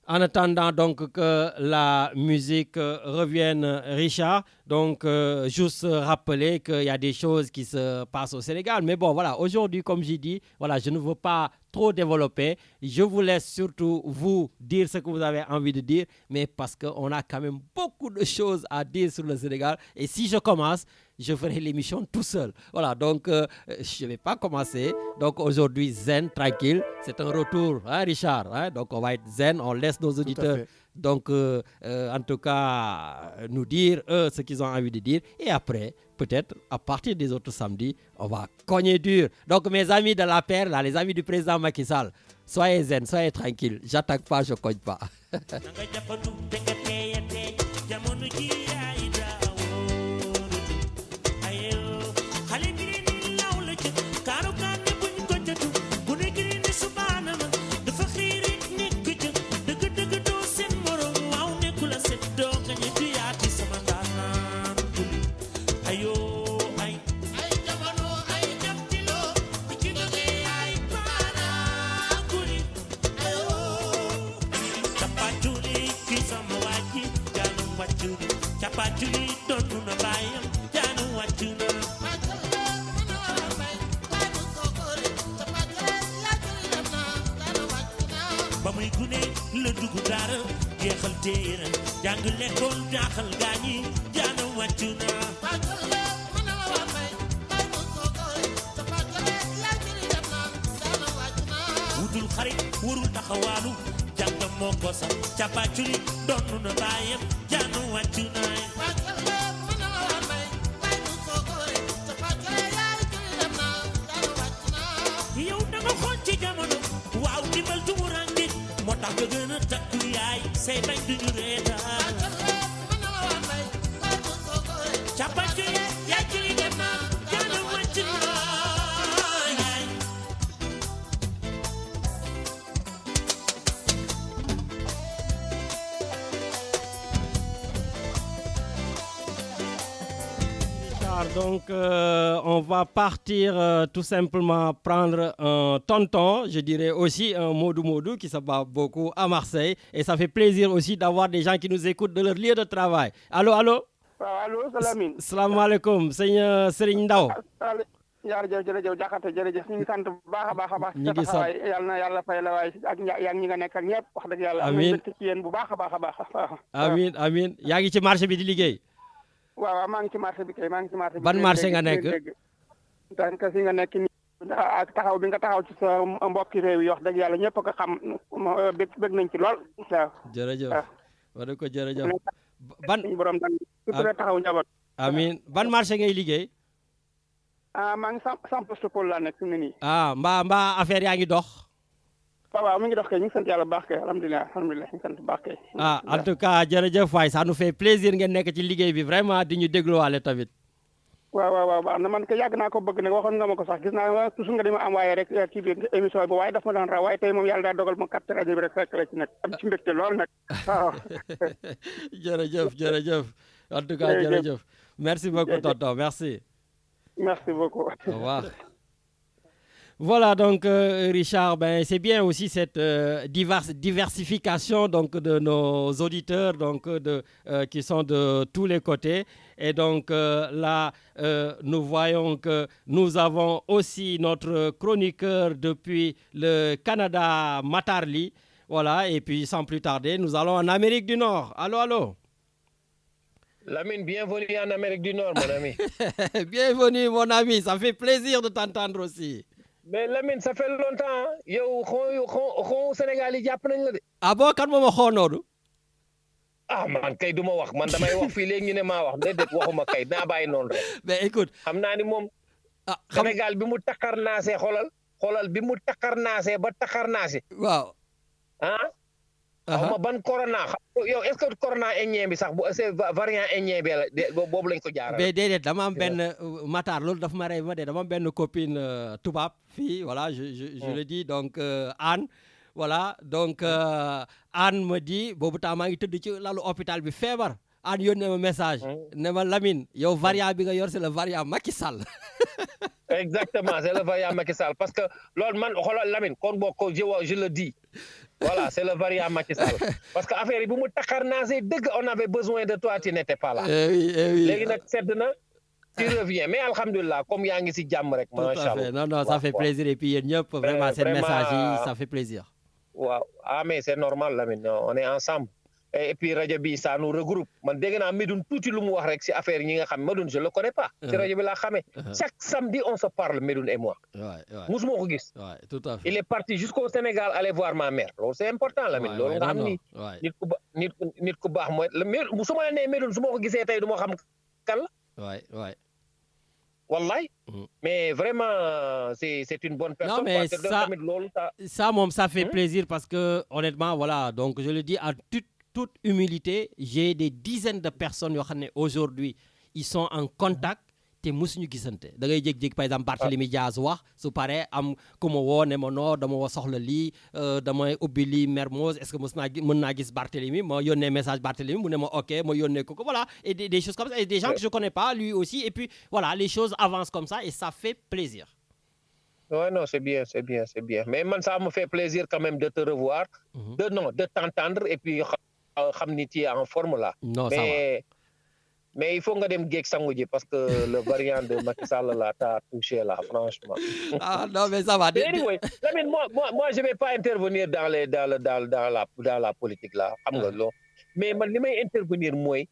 En attendant donc que la musique revienne, Richard, donc juste rappeler qu'il y a des choses qui se passent au Sénégal. Mais bon, voilà, aujourd'hui, comme j'ai dit, voilà, je ne veux pas trop développer. Je vous laisse surtout vous dire ce que vous avez envie de dire, mais parce qu'on a quand même beaucoup de choses à dire sur le Sénégal. Et si je commence, je ferai l'émission tout seul. Voilà, donc je ne vais pas commencer. Donc aujourd'hui, zen, tranquille. C'est un retour, hein, Richard. Hein? Donc on va être zen, on laisse nos auditeurs, donc en tout cas, nous dire eux ce qu'ils ont envie de dire. Et après, peut-être, à partir des autres samedis, on va cogner dur. Donc mes amis de la paire, là, les amis du président Macky Sall, soyez zen, soyez tranquille. J'attaque pas, je cogne pas. Donc, on va partir tout simplement prendre un tonton, je dirais aussi un Modou qui se bat beaucoup à Marseille. Et ça fait plaisir aussi d'avoir des gens qui nous écoutent de leur lieu de travail. Allô, allô? Allô, Salamine. Salam alaikum, sëñ Serigne Ndaw. jërëjëf Diakhaté jërëjëf ñu ngi sant bu baax a baax a baax. ñu ngi sant yal na yàlla fay la waay ak yaa ñi nga nekk ak ñëpp wax dëgg yàlla. amiin am ci yéen bu baax a baax a baax. amiin amiin yaa ngi ci marché bi di liggéey. waaw maa ngi ci marché bi kay maa ngi ci marché bi. ban marché nga nekk. donc fi nga nekk nii ak taxaw bi nga taxaw ci sa mbokki réew yi wax dëgg yàlla ñëpp a ko xam bëgg nañ ci lool waaw. jërëjëf wala ko jërëjëf. ban borom dan surtout taxaw njaboot. amiin ban marché ngay liggéey. maa ngi sans poste Paul laa nekk fi mu ne nii. mbaa affaire yaa ngi dox. waaw mi ngi dox kay ñu ngi sant yàlla bu baax kay alhamdulilah ñu ngi sant bu baax kay. En tout cas jërëjëf waay ça nous fait plaisir ngeen nekk ci liggéey bi vraiment di ñu dégluwaale tamit. waaw baax na man ko yàgg naa ko bëgg nag waxoon nga ma ko sax gis naa toujours nga di ma envoyé rek ci biir émission bi waaye daf ma daan raw waaye tey moom yàlla daa dogal ma capté rajo bi rek fekk la ci nag am ci mbégte lool nag waaw. jërëjëf en tout cas jërëjëf merci beaucoup tonton merci. Merci beaucoup. Au revoir. Voilà donc Richard, c'est bien aussi cette diversification donc de nos auditeurs donc qui sont de tous les côtés et donc là nous voyons que nous avons aussi notre chroniqueur depuis le Canada Matarli, voilà, et puis sans plus tarder nous allons en Amérique du Nord. Allô. Lamine, bienvenue en Amérique du Nord, mon ami. Bienvenue, mon ami. Ça fait plaisir de t'entendre aussi. Mais Lamine, ça fait longtemps. Yo, au Sénégal, il y a plein de... Ah bon, quand moi, je ah man kay duma wax man damay wax fii léegi ñu ne maa wax déedéet waxuma kay naa bàyyi noonu rek. Mais écoute. xam naa ni moom. Sénégal bi mu takarnaasee xoolal bi mu takarnaasee ba takarnaasee. waaw. xawma ban corona yow est-ce que corona indien bi sax bu c'est variant indien bi la boobu lañ ko jaaral. mais déedéet dama am benn Matar loolu dafa ma rey ma de dama am benn copine tubaab fii voilà je le dis donc Anne voilà donc Anne me dit boobu temps maa ngi tëdd ci lalu hôpital bi feebar Anne yónnee ma message ne ma Lamine yow variant bi nga yor c'est le variant Macky Sall. Exactement c'est le variant Macky Sall parce que loolu man xoolal Lamine kon boo ko je le dis. Voilà, c'est le variant Macky Sall. Parce que affaire yi bu mu takarnaasee dëgg on avait besoin de toi, tu n'étais pas là. oui. Léegi nag sedd na, tu reviens. Mais alhamdulillah, comme yaa ngi si jàmm rek. Macha Allah. Non, ça fait plaisir. Et puis yéen ñëpp vraiment seen message yi ça fait plaisir. Waaw, mais c'est normal Lamine, on est ensemble. Et puis rajo bi ça nous regroupe. Man dégg naa Medoune tuuti lu mu wax rek si affaire yi ñi nga xam Medoune je le connais pas. Si rajo bi laa xamee. Chaque samedi on se parle Medoune et moi. Musuma ko gis. Tout à fait. Il est parti jusqu'au Sénégal aller voir ma mère. Loolu c'est important Lamine. Loolu nga xam ni nit ku baax mooy su ma la nee Medoune su ma ko gisee tey du ma xam kan la. Wallahi. Mais vraiment c'est une bonne personne. Non mais ça fait plaisir parce que honnêtement voilà donc je le dis en toute humilité, j'ai des dizaines de personnes yoo xam ne aujourd'hui ils sont en contact te musuñu gisante da ngay jékki-jékki par exemple Barthélémy Diaz wax su paree am ku ma woo ne ma noo dama wa soxla lii damay ubbi lii Mermoz est-ce que mën naa gis Barthélémy ma yónnee message Barthélémy mu ne ma ok ma yónnee ko voilà et des choses comme ça et des gens que je connais pas lui aussi et puis voilà les choses avancent comme ça et ça fait plaisir. Ouais, non, c'est bien. Mais man ça me fait plaisir quand même de te revoir, de t'entendre et puis xam ni tu es en forme là. Non, ça va. Mais il faut nga dem géej sangu ji parce que le variant de Macky Sall là t'a touché là franchement. Ah non mais ça va. Anyway, Lamine, moi je vais pas intervenir dans la politique là xam nga loolu. Mais man li may intervenir mooy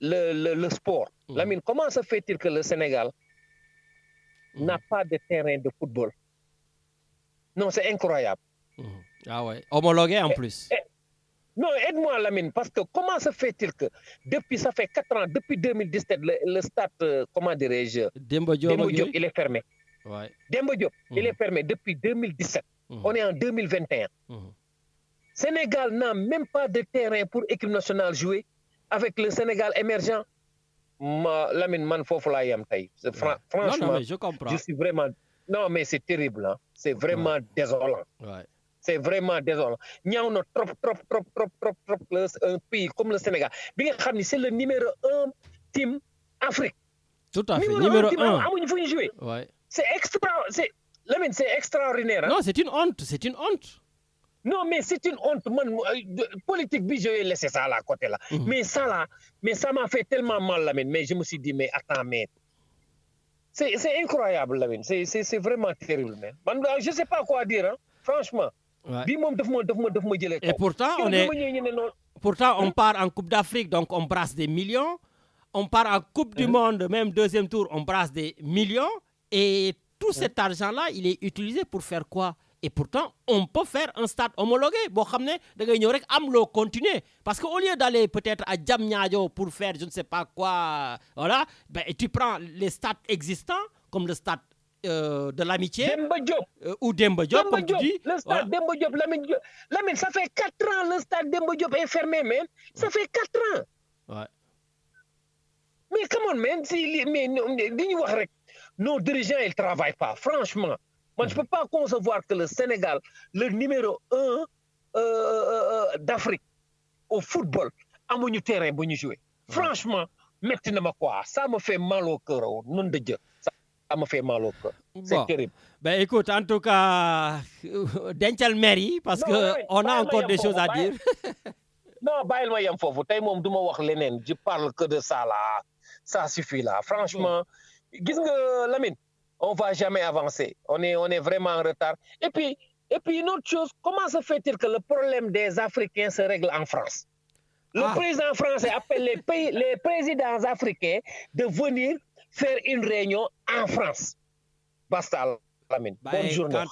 le sport. Lamine, comment se fait-il que le Sénégal n'a pas de terrain de football? Non, c'est incroyable. Ah ouais, homologué en plus. Non, aide-moi Lamine, parce que comment se fait-il que ça fait 4 ans, depuis 2017, le stade, comment dirais-je, Demba Diop, il est fermé. Ouais. Demba Diop, il est fermé depuis 2017. On est en 2021. Sénégal n'a même pas de terrain pour équipe nationale jouer avec le Sénégal émergent. Lamine, man foofu laa yam tey. Franchement, non, mais je comprends. Je suis vraiment... Non, mais c'est terrible. Hein. C'est vraiment désolant. Ouais. C'est vraiment désolant. ñaaw na trop un pays comme le Sénégal bi nga xam ni c'est le numéro 1 team Afrique. Tout à fait, numéro 1. amuñu fu ñu jouer. Ouais. C'est extraordinaire. Hein? Non, c'est une honte. Non, mais c'est une honte. Man, politique bi je vais laisser ça là côté là. Mais ça m'a fait tellement mal Lamine, mais je me suis dit mais attends mais c'est incroyable Lamine, c'est vraiment terrible mais. Man, je sais pas quoi dire hein, franchement. Ouais. Et pourtant on part en Coupe d'Afrique donc on brasse des millions, on part en Coupe du Monde même deuxième tour on brasse des millions et tout cet argent là il est utilisé pour faire quoi? Et pourtant, on peut faire un stade homologué. Bon, da ngay ñëw rek am lo continuer parce que au lieu d'aller peut-être à Diamniadio pour faire je ne sais pas quoi, voilà, ben tu prends les stades existants comme le stade de l'amitié Demba Diop ou Demba Diop comme tu dis. Le stade Demba Diop, Lamine, ça fait 4 ans le stade Demba Diop est fermé, man. Ça fait 4 ans. Ouais. Mais come on, man, nos dirigeants, ils ne travaillent pas. Franchement, moi, je ne peux pas concevoir que le Sénégal, le numéro 1 d'Afrique au football, a un terrain pour nous jouer. Franchement, maintenant, quoi, ça me fait mal au cœur, nom de Dieu. Ça me fait mal au cœur. C'est terrible. Ben écoute, en tout cas, Dental Mary, parce qu'on a encore des choses à dire. Non, bail ma yam fofu tay mom duma wax lenen, je parle que de ça là. Ça suffit là. Franchement, gis nga Lamine, on va jamais avancer. On est vraiment en retard. Et puis une autre chose, comment se fait-il que le problème des Africains se règle en France? Le président français appelle les présidents africains de venir faire une réunion en France. Basta Lamine. Bonne journée.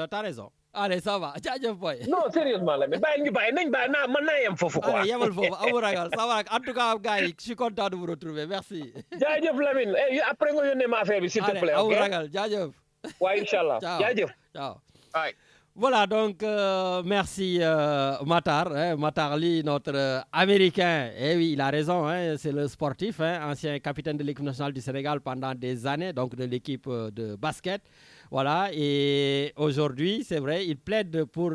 T'as raison. Allez, ça va. Non, sérieusement, Lamine. En tout cas, gars, je suis content de vous retrouver. Merci. Jaajëf Lamine. Après, nga yónnee ma affaire bi, s'il te plaît. Allez, jaajëf. Ouais, Inch'Allah. Jaajëf. Ciao. Ouais. Voilà, donc merci Matar, Matar Ly, notre Américain. Eh oui, il a raison, c'est le sportif, ancien capitaine de l'équipe nationale du Sénégal pendant des années, donc de l'équipe de basket. Voilà, et aujourd'hui, c'est vrai, il plaide pour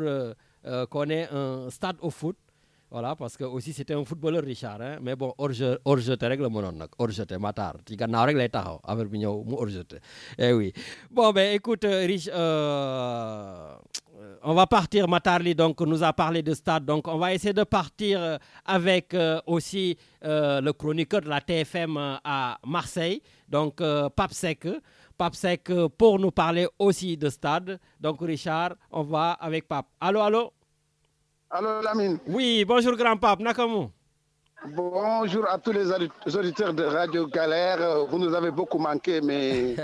qu'on ait un stade au foot. Voilà, parce que aussi c'était un footballeur Richard, mais bon, hors-jeté rek la mënoon nag, hors-jeté Matar ci gannaaw rek lay taxaw affaire bi ñëw mu hors-jeté. Eh oui. Bon ben écoute on va partir, Matar Ly donc nous a parlé de stade, donc on va essayer de partir avec aussi le chroniqueur de la TFM à Marseille, donc Pape Seck pour nous parler aussi de stade. Donc Richard, on va avec Pape. Allô? Allô, Lamine. Oui, bonjour grand Pape, nakamu? Bonjour à tous les auditeurs de Radio Galère. Vous nous avez beaucoup manqué, mais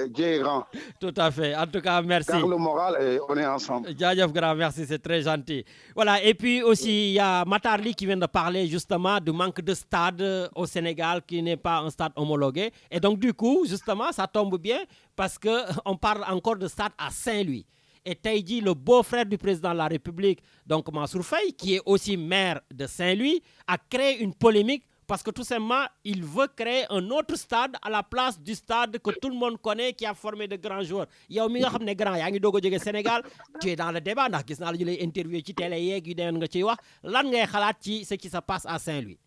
Dieu est grand. Tout à fait. En tout cas, merci. Car le moral, on est ensemble. Djadjaf grand, merci, c'est très gentil. Voilà, et puis aussi, il y a Matar Ly qui vient de parler justement du manque de stade au Sénégal qui n'est pas un stade homologué. Et donc, du coup, justement, ça tombe bien parce qu'on parle encore de stade à Saint-Louis. Et Taïdi, le beau-frère du président de la République, donc Mansour Faye, qui est aussi maire de Saint-Louis, a créé une polémique parce que tout simplement, il veut créer un autre stade à la place du stade que tout le monde connaît, qui a formé de grands joueurs. Yow mi nga xam ne grand yaa ngi doog a jóge Sénégal, tu es dans le débat ndax gis naa la ñu lay interview ci télé yeeg yu demee nga ciy wax lan ngay xalaat ci ce qui se passe à Saint-Louis?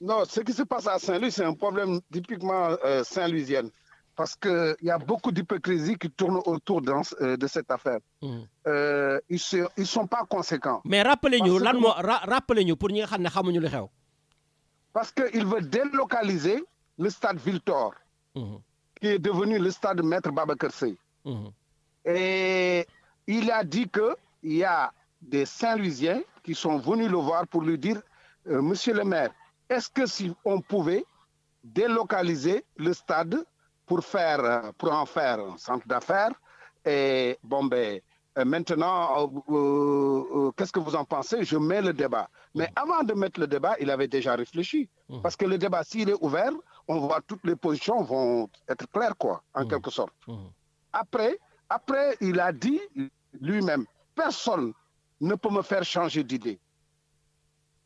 Non, ce qui se passe à Saint-Louis, c'est un problème typiquement saint-louisien. Parce qu'il y a beaucoup d'hypocrisie qui tourne autour de cette affaire. Ils ne sont pas conséquents. Mais rappelez-nous pour ñi nga xam ne xamuñu li xew. Parce qu'il veut délocaliser le stade Victor, qui est devenu le stade Maître Babacar Seye. Et il a dit qu'il y a des Saint-Louisiens qui sont venus le voir pour lui dire Monsieur le maire, est-ce que si on pouvait délocaliser le stade pour en faire un centre d'affaires? Et bon, maintenant, qu'est-ce que vous en pensez? Je mets le débat. Mais avant de mettre le débat, il avait déjà réfléchi. Parce que le débat, s'il est ouvert, on voit toutes les positions vont être claires, quoi, en quelque sorte. Après, il a dit lui-même, personne ne peut me faire changer d'idée.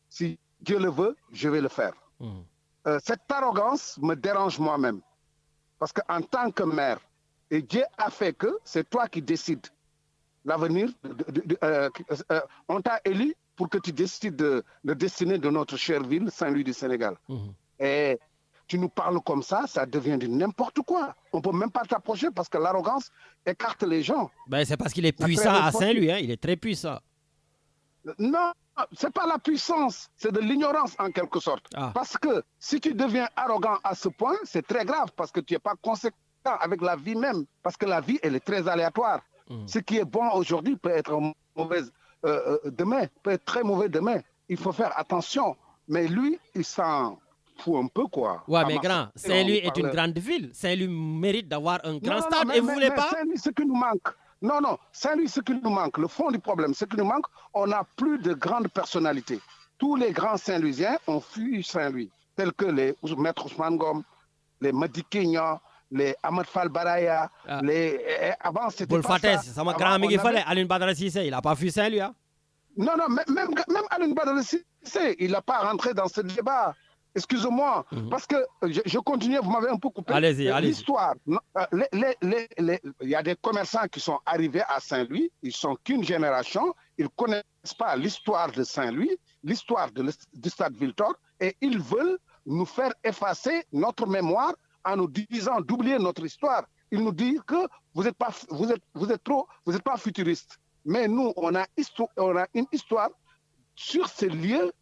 Si Dieu le veut, je vais le faire. Cette arrogance me dérange moi-même. Parce qu'en tant que maire, et Dieu a fait que c'est toi qui décides l'avenir. On t'a élu pour que tu décides de la destinée de notre chère ville, Saint-Louis du Sénégal. Et tu nous parles comme ça devient du n'importe quoi. On ne peut même pas t'approcher parce que l'arrogance écarte les gens. C'est parce qu'il est puissant à Saint-Louis, il est très puissant. Non, ce n'est pas la puissance, c'est de l'ignorance en quelque sorte. Parce que si tu deviens arrogant à ce point, c'est très grave parce que tu n'es pas conséquent avec la vie même. Parce que la vie, elle est très aléatoire. Ce qui est bon aujourd'hui peut être mauvais demain, peut être très mauvais demain. Il faut faire attention. Mais lui, il s'en fout un peu, quoi. Ouais, À mais Marseille, grand, Saint-Louis on est une parle- grande ville. Saint-Louis mérite d'avoir un grand Non, non, stade mais- et vous mais- voulez mais pas? Saint-Louis, ce qui nous manque. Non, non, Saint-Louis, ce qui nous manque, le fond du problème, ce qui nous manque, on n'a plus de grandes personnalités. Tous les grands Saint-Louisiens ont fui Saint-Louis, tels que les Maître Ousmane Gom, les Madi Kenya, les Ahmed Fall Baraya, avant c'était Boul pas Fates, ça. ça m'a Avant, grand on Miguel avait- Fallait, Aline Badara Cissé, il n'a pas fui Saint-Louis. Hein? Non, non, même Aline Badara Cissé, il n'a pas rentré dans ce débat. Excusez-moi, parce que je continue, vous m'avez un peu coupé. Allez-y, allez-y. L'histoire, il y a des commerçants qui sont arrivés à Saint-Louis, ils sont qu'une génération, ils ne connaissent pas l'histoire de Saint-Louis, l'histoire du stade Viltor, et ils veulent nous faire effacer notre mémoire en nous disant d'oublier notre histoire. Ils nous disent que vous n'êtes pas futuriste. Mais nous, on a une histoire sur ce lieu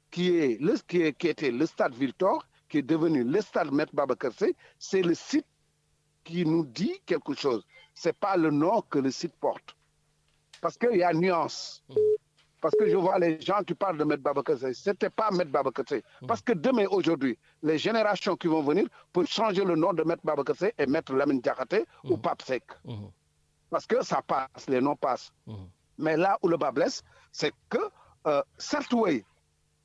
qui était le stade Viltor, qui est devenu le stade Maître Babacar Seye. C'est le site qui nous dit quelque chose. Ce n'est pas le nom que le site porte. Parce qu'il y a nuance. Parce que je vois les gens qui parlent de Maître Babacar Seye. Ce n'était pas Maître Babacar Seye. Parce que demain, aujourd'hui, les générations qui vont venir peuvent changer le nom de Maître Babacar Seye et mettre Lamine Diakhaté ou Pape Seck. Parce que ça passe, les noms passent. Mais là où le bas blesse, c'est que, certes, oui,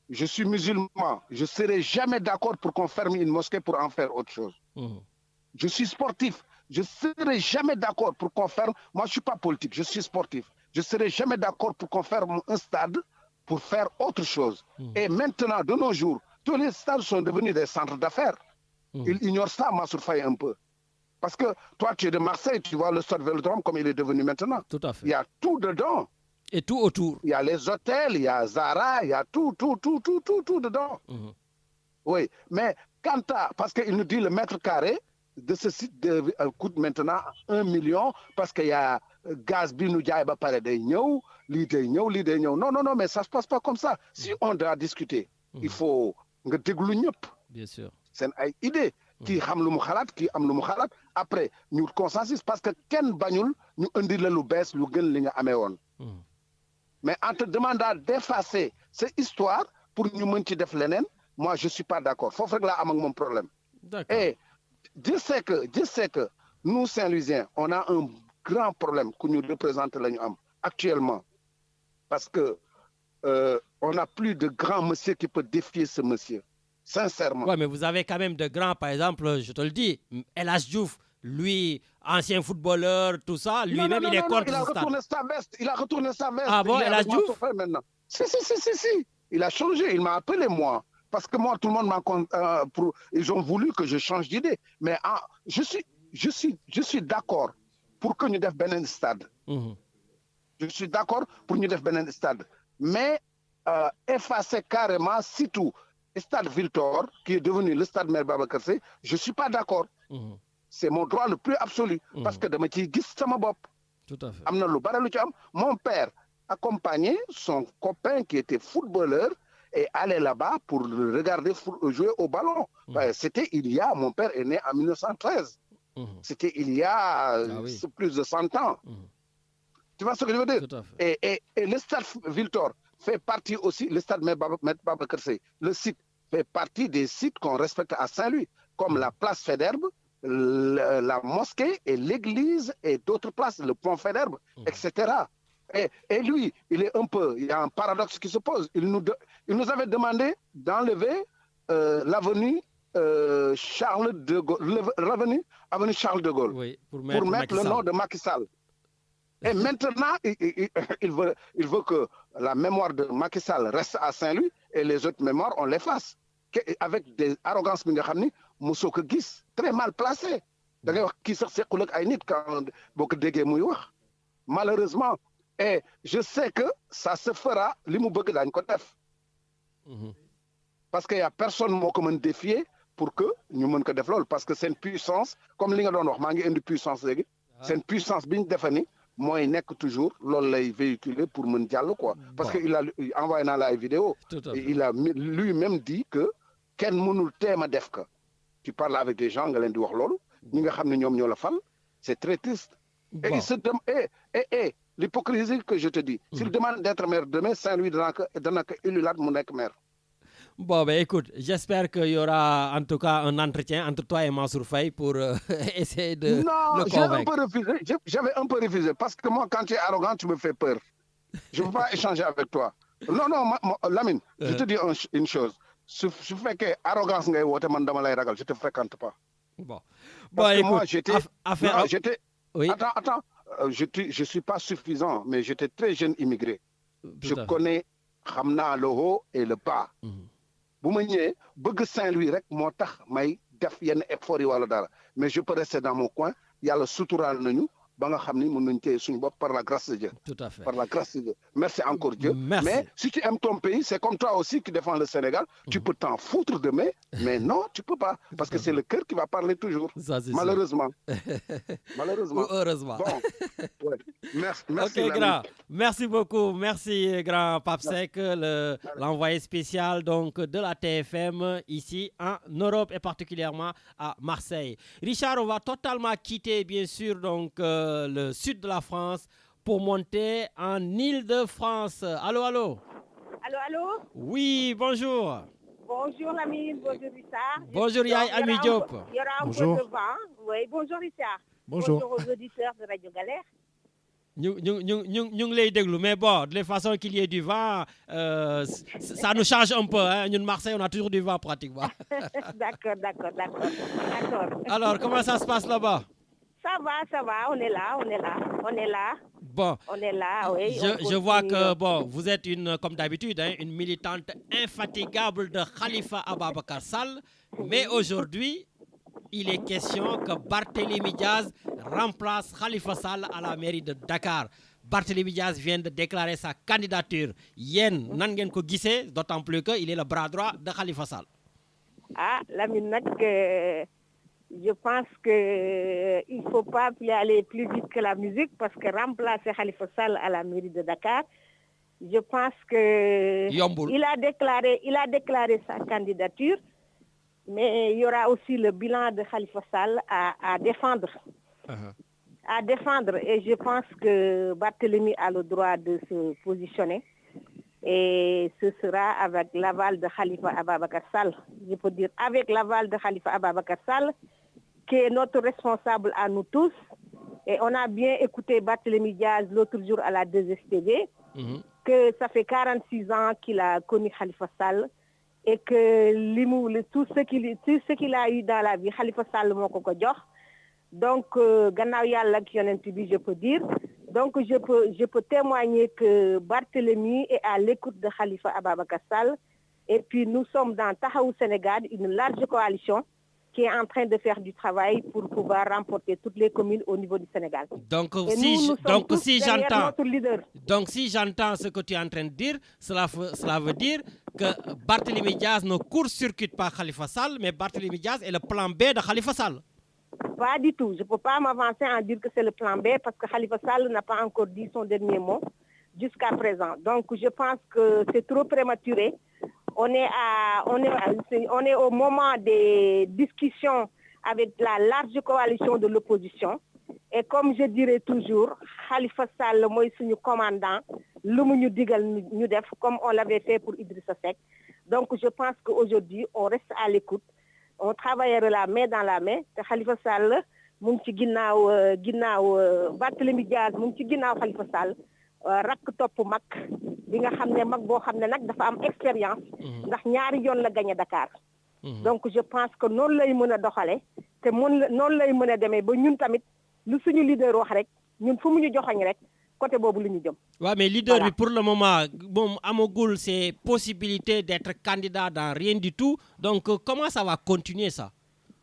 je suis musulman, je ne serai jamais d'accord pour qu'on ferme une mosquée pour en faire autre chose. Je suis sportif, je ne serai jamais d'accord pour qu'on ferme. Moi, je ne suis pas politique, je suis sportif. Je ne serai jamais d'accord pour qu'on ferme un stade pour faire autre chose. Et maintenant, de nos jours, tous les stades sont devenus des centres d'affaires. Ils ignorent ça, Mansour Faye, un peu. Parce que toi, tu es de Marseille, tu vois le stade Vélodrome comme il est devenu maintenant. Tout à fait. Il y a tout dedans. Et tout autour. Il y a les hôtels, il y a Zara, il y a tout dedans. Oui, mais quand parce qu'il nous dit le mètre carré de ce site coûte maintenant 1 million parce qu'il y a gaz bi nous jaay ba paré day ñew li day ñew. Non, mais ça se passe pas comme ça. Si on doit discuter, il faut nga déglu ñëpp. Bien sûr. C'est une idée. Qui xam lu mu xalat, qui am lu mu xalat. Après, ñu consensus parce que kenn bañul ñu indi la lu bees lu gën li nga amé won. Mais en te demandant d'effacer cette histoire pour nous mentir de flenen, moi je suis pas d'accord. Faut faire que là avec mon problème. Et Dieu sait que nous Saint-Louisiens, on a un grand problème que nous représentons actuellement. Parce que on n'a plus de grand monsieur qui peut défier ce monsieur. Sincèrement. Oui, mais vous avez quand même de grands, par exemple, je te le dis, El Hadj Diouf, lui, ancien footballeur, tout ça, lui-même, il est contre il a ce retourné sa veste. Il a retourné sa veste. Ah bon, El Hadj Diouf maintenant. Si. Il a changé. Il m'a appelé, moi. Parce que moi, tout le monde m'a... ils ont voulu que je change d'idée. Mais je suis d'accord pour que nous devions un stade. Je suis d'accord pour nous devions un stade. Mais effacer carrément, si tout, le stade Viltor, qui est devenu le stade Maître Babacar Seye, je ne suis pas d'accord. C'est mon droit le plus absolu. Parce que de me dire, tout à fait. Mon père accompagnait son copain qui était footballeur et allait là-bas pour le regarder jouer au ballon. C'était mon père est né en 1913. C'était il y a plus de 100 ans. Tu vois ce que je veux dire? Tout à fait. Et le stade Viltor fait partie aussi, le stade Maître Babacar Seye, le site fait partie des sites qu'on respecte à Saint-Louis, comme la place Faidherbe, la mosquée et l'église et d'autres places, le pont Faidherbe, etc. Et lui, il y a un paradoxe qui se pose. Il nous avait demandé d'enlever l'avenue Charles de Gaulle, l'avenue Charles de Gaulle, oui, pour mettre le nom de Macky Sall. Et maintenant, il veut que la mémoire de Macky Sall reste à Saint-Louis et les autres mémoires, on les fasse. Avec des arrogances, très mal placées. Malheureusement, et je sais que ça se fera, parce qu'il n'y a personne qui peut me défier pour que nous puissions le faire. Parce que c'est une puissance, comme l'Inga une puissance, c'est une puissance bien définie. Moi, il n'est que toujours véhiculé pour me dire quoi. Parce qu'il a envoyé dans la vidéo, et il a lui-même dit que Ken Mounoul Tema Defka. Tu parles avec des gens, c'est très triste. Et l'hypocrisie que je te dis, s'il demande d'être maire demain, Saint-Louis donne élu là mon maire. Bon, ben écoute, j'espère qu'il y aura en tout cas un entretien entre toi et Mansour Faye pour essayer de le convaincre. J'avais un peu refusé parce que moi, quand tu es arrogant, tu me fais peur. Je ne peux pas échanger avec toi. Non, Lamine, je te dis une chose. Je fais que arrogance, je ne te fréquente pas. Bon, parce que écoute, moi, j'étais... Oui. Attends, je ne suis pas suffisant, mais j'étais très jeune immigré. Je connais Khamna le haut et le bas. Bu ma ñëwee bëgg Saint-Louis rek moo tax may def yenn effort yi wala dara mais je peux rester dans mon coin yàlla suturaal nañu ba nga xam ni mën nañu téye suñu bopp par la grâce de Dieu. Tout à fait. Par la grâce de Dieu. Merci encore Dieu. Merci. Mais si tu aimes ton pays, c'est comme toi aussi qui défends le Sénégal, tu peux t'en foutre de mais non, tu peux pas parce que c'est le cœur qui va parler toujours. Ça, malheureusement. Malheureusement. Ou heureusement. Bon. Ouais. Merci. Ok, grand. Merci beaucoup. Merci, grand Pape Seck, l'envoyé spécial donc, de la TFM ici en Europe et particulièrement à Marseille. Richard, on va totalement quitter, bien sûr, donc, le sud de la France pour monter en Île-de-France. Allô? Allô? Oui, bonjour. Bonjour, Lamine. Bonjour, Richard. Bonjour, Yaye Ami Diop. Il y aura un peu de vent. Oui, bonjour, Richard. Bonjour aux auditeurs de Radio Galère. Nous les déglu, mais bon, de la façon qu'il y ait du vent, ça nous change un peu. Hein. Nous, Marseille, on a toujours du vent pratiquement. D'accord. Alors, comment ça se passe là-bas? Ça va, on est là. Bon. On est là, oui. Je vois que, bon, vous êtes comme d'habitude, une militante infatigable de Khalifa Ababakar Sall, mais aujourd'hui, il est question que Barthélémy Diaz remplace Khalifa Sall à la mairie de Dakar. Barthélémy Diaz vient de déclarer sa candidature. Yen, nan ngeen ko gissé, d'autant plus qu'il est le bras droit de Khalifa Sall. Ah, Lamine, je pense qu'il ne faut pas aller plus vite que la musique parce que remplacer Khalifa Sall à la mairie de Dakar, je pense qu'il a déclaré sa candidature, mais il y aura aussi le bilan de Khalifa Sall à défendre. À défendre, et je pense que Barthélémy a le droit de se positionner. Et ce sera avec l'aval de Khalifa Ababakar Sall. Je peux dire avec l'aval de Khalifa Ababakar Sall, qui est notre responsable à nous tous. Et on a bien écouté Barthélémy Diaz l'autre jour à la 2STV, que ça fait 46 ans qu'il a connu Khalifa Sall et que tout ce qu'il a eu dans la vie, Khalifa Sall m'a ko jox. Donc, gannaaw yàlla ak yonent bi, je peux dire. Donc, je peux témoigner que Barthélémy est à l'écoute de Khalifa Ababakar Sall. Et puis, nous sommes dans Tahaou Sénégal, une large coalition qui est en train de faire du travail pour pouvoir remporter toutes les communes au niveau du Sénégal. Donc, si j'entends ce que tu es en train de dire, cela veut dire que Barthélémy Diaz ne court-circuite pas Khalifa Sall, mais Barthélémy Diaz est le plan B de Khalifa Sall. Pas du tout. Je ne peux pas m'avancer en dire que c'est le plan B parce que Khalifa Sall n'a pas encore dit son dernier mot jusqu'à présent. Donc, je pense que c'est trop prématuré. On est au moment des discussions avec la large coalition de l'opposition. Et comme je dirais toujours, Khalifa Sall, moi, c'est notre commandant, comme on l'avait fait pour Idrissa Seck. Donc, je pense qu'aujourd'hui, on reste à l'écoute. On travaillera la main dans la main. Khalifa Sall, mu ngi ci ginnaaw Barthélémy Diaz mu ngi ci ginnaaw Khalifa Sall rakk topp mag bi nga xam ne mag boo xam ne nag dafa am expérience ndax ñaari yoon la gagné Dakar. Donc je pense que noonu lay mën a doxale te noonu lay mën a demee ba ñun tamit lu suñu leader wax rek ñun fu mu ñu joxañ rek côté boobu la ñu jëm. Ouais, mais leader, voilà. Pour le moment, bon, Amogoul, c'est possibilité d'être candidat dans rien du tout. Donc, comment ça va continuer ça?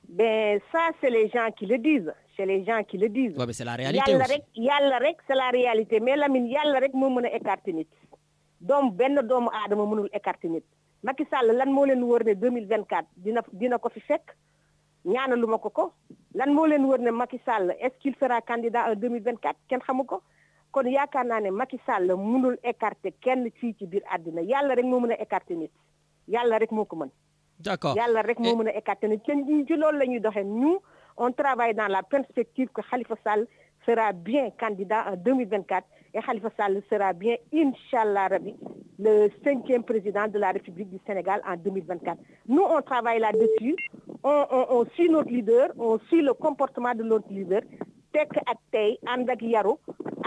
Ben, ça, c'est les gens qui le disent. C'est les gens qui le disent. Ouais, mais c'est la réalité aussi. Yalla rek, c'est la réalité. Mais Lamine, yalla rek mo mëna écarter nit. Benn doomu aadama mënul écarter nit. Macky Sall lan moo leen wër ne 2024 dina ko fi fekk ñaanaluma ko. Lan moo leen wër ne Macky Sall est-ce qu'il sera candidat en 2024 kenn xamu ko. Kon yaakaar naa ne Macky Sall mënul écarter kenn fii ci biir àddina yàlla rek moo mën a écarter nit yàlla rek moo ko mën. D'accord. Yàlla rek moo mën a écarter nit ci loolu la ñuy doxee. Nous on travaille dans la perspective que Khalifa Sall sera bien candidat en 2024 et Khalifa Sall sera bien, Inch'Allah Rabbi, le 5e président de la République du Sénégal en 2024. Nous, on travaille là-dessus, on suit notre leader, on suit le comportement de notre leader, tekk ak tey ànd ak yaru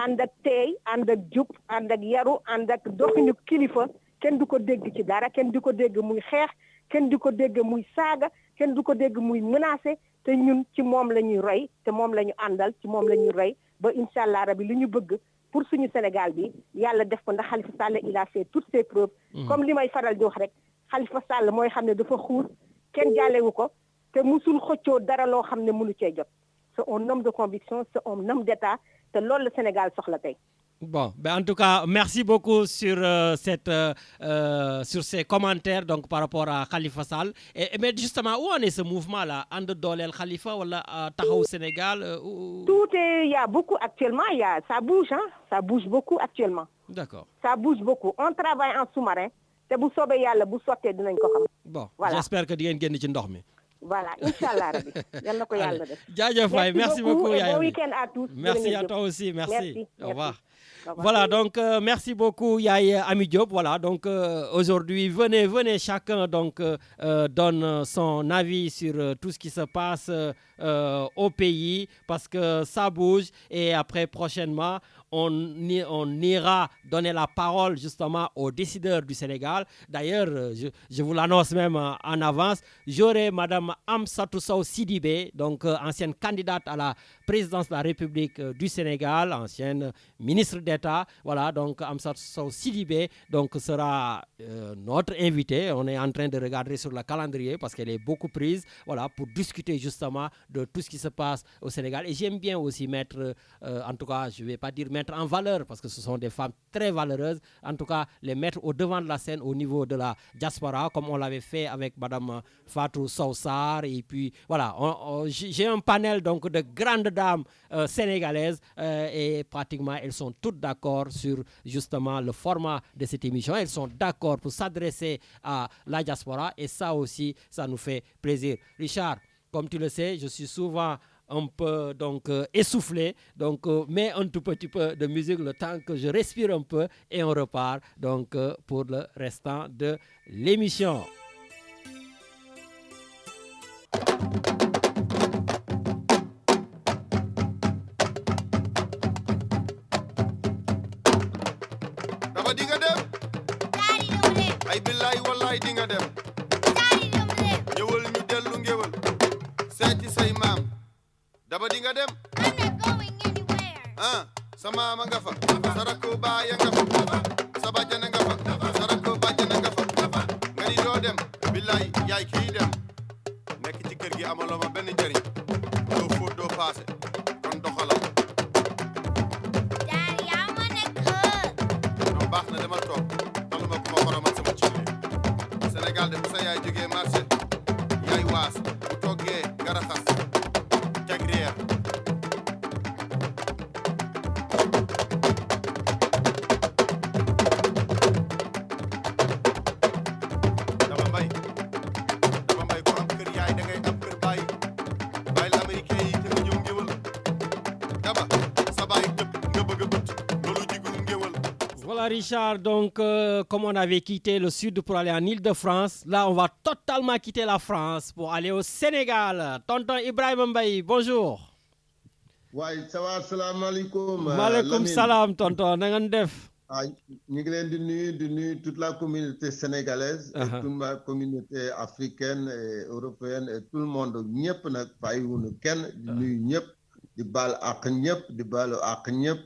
ànd ak tey ànd ak jub ànd ak yaru ànd ak doxinu kilifa kenn du ko dégg ci dara kenn du ko dégg muy xeex kenn du ko dégg muy saaga kenn du ko dégg muy menacé te ñun ci moom la ñuy roy te moom la ñu àndal ci moom la ñuy roy ba incha allah rabi li ñu bëgg pour suñu Sénégal bi yàlla def ko ndax Khalifa Sall il a fait toutes ses preuves. comme li may faral di wax rek Khalifa Sall mooy xam ne dafa xuus kenn jaalewu ko te musul xëccoo dara loo xam ne mënu cee jot c'est un homme de conviction c'est un homme d'État te loolu la Sénégal soxla tey. Bon, ben en tout cas, merci beaucoup sur, sur ces commentaires donc, par rapport à Khalifa Sall. Mais justement, où en est ce mouvement-là? En dehors de Khalifa ou Tahaou Sénégal Tout est, il y a beaucoup actuellement, ça bouge, hein? Ça bouge beaucoup actuellement. D'accord. Ça bouge beaucoup. On travaille en sous-marin. C'est vous sauver yalla, vous sortez de l'encom. Bon, voilà. J'espère que vous allez gagner dans le Voilà, Inch'Allah. Merci beaucoup. Bon week-end à tous. Merci à toi aussi. Merci. Au revoir. Voilà, donc merci beaucoup Yaye Ami Diop. Voilà, donc aujourd'hui, venez chacun donc donne son avis sur tout ce qui se passe au pays parce que ça bouge et après prochainement on ira donner la parole justement aux décideurs du Sénégal. D'ailleurs, je vous l'annonce même en avance, j'aurai Madame Amsatou Sow Sidibé, donc ancienne candidate à la présidence de la République du Sénégal, ancienne ministre d'État. Voilà, donc Amsatou Sow Sidibé donc sera notre invitée. On est en train de regarder sur le calendrier parce qu'elle est beaucoup prise. Voilà, pour discuter justement de tout ce qui se passe au Sénégal. Et j'aime bien aussi mettre, en tout cas, je ne vais pas dire mettre en valeur parce que ce sont des femmes très valeureuses, en tout cas les mettre au devant de la scène au niveau de la diaspora comme on l'avait fait avec Madame Fatou Sowsar et puis voilà, j'ai un panel donc de grandes dames sénégalaises et pratiquement elles sont toutes d'accord sur justement le format de cette émission, elles sont d'accord pour s'adresser à la diaspora et ça aussi ça nous fait plaisir. Richard, comme tu le sais, je suis souvent un peu donc essoufflé, donc mets un tout petit peu de musique le temps que je respire un peu et on repart donc pour le restant de l'émission. Daba dinga dem ay billaay wallaay dinga dem ñëwal ñu dellu ngéwal seeti say maam daba dinga dem sa maama nga fa sa rakku baaya nga fa sa bàjjana nga fa sa rakku bàjjana nga fa nga ni doo dem billaay yaay kii dem nekk ci kër gi amaloo ma benn njëriñ doo fóot doo paase kon doxalal non baax na dama toog taluma ku ma xoromal sama ci Sénégal de bu sa yaay jógee marché yaay waas bu toggee nga raxas jag reer dama mbay ku am kër yaay da ngay am kër bàyyi bàyyil américain yi te nga ñëw ngéwal daba sa bàyyi tëb nga bëgg a bët loolu jigul ngéwal. Voilà Richard, donc comme on avait quitté le sud pour aller en Île-de-France, là on va totalement quitter la France pour aller au Sénégal. Tonton Ibrahima Mbaye, bonjour. waaye ça va asalaamaaleykum. Maaleykum salaam tonton, na ngeen def. ñu ngi leen di nuyu toute la communauté sénégalaise. et toute la communauté africaine et européenne et tout le monde ñëpp nag bàyyiwuñu kenn di nuyu ñëpp. di baal àq ñëpp di baalu àq ñëpp.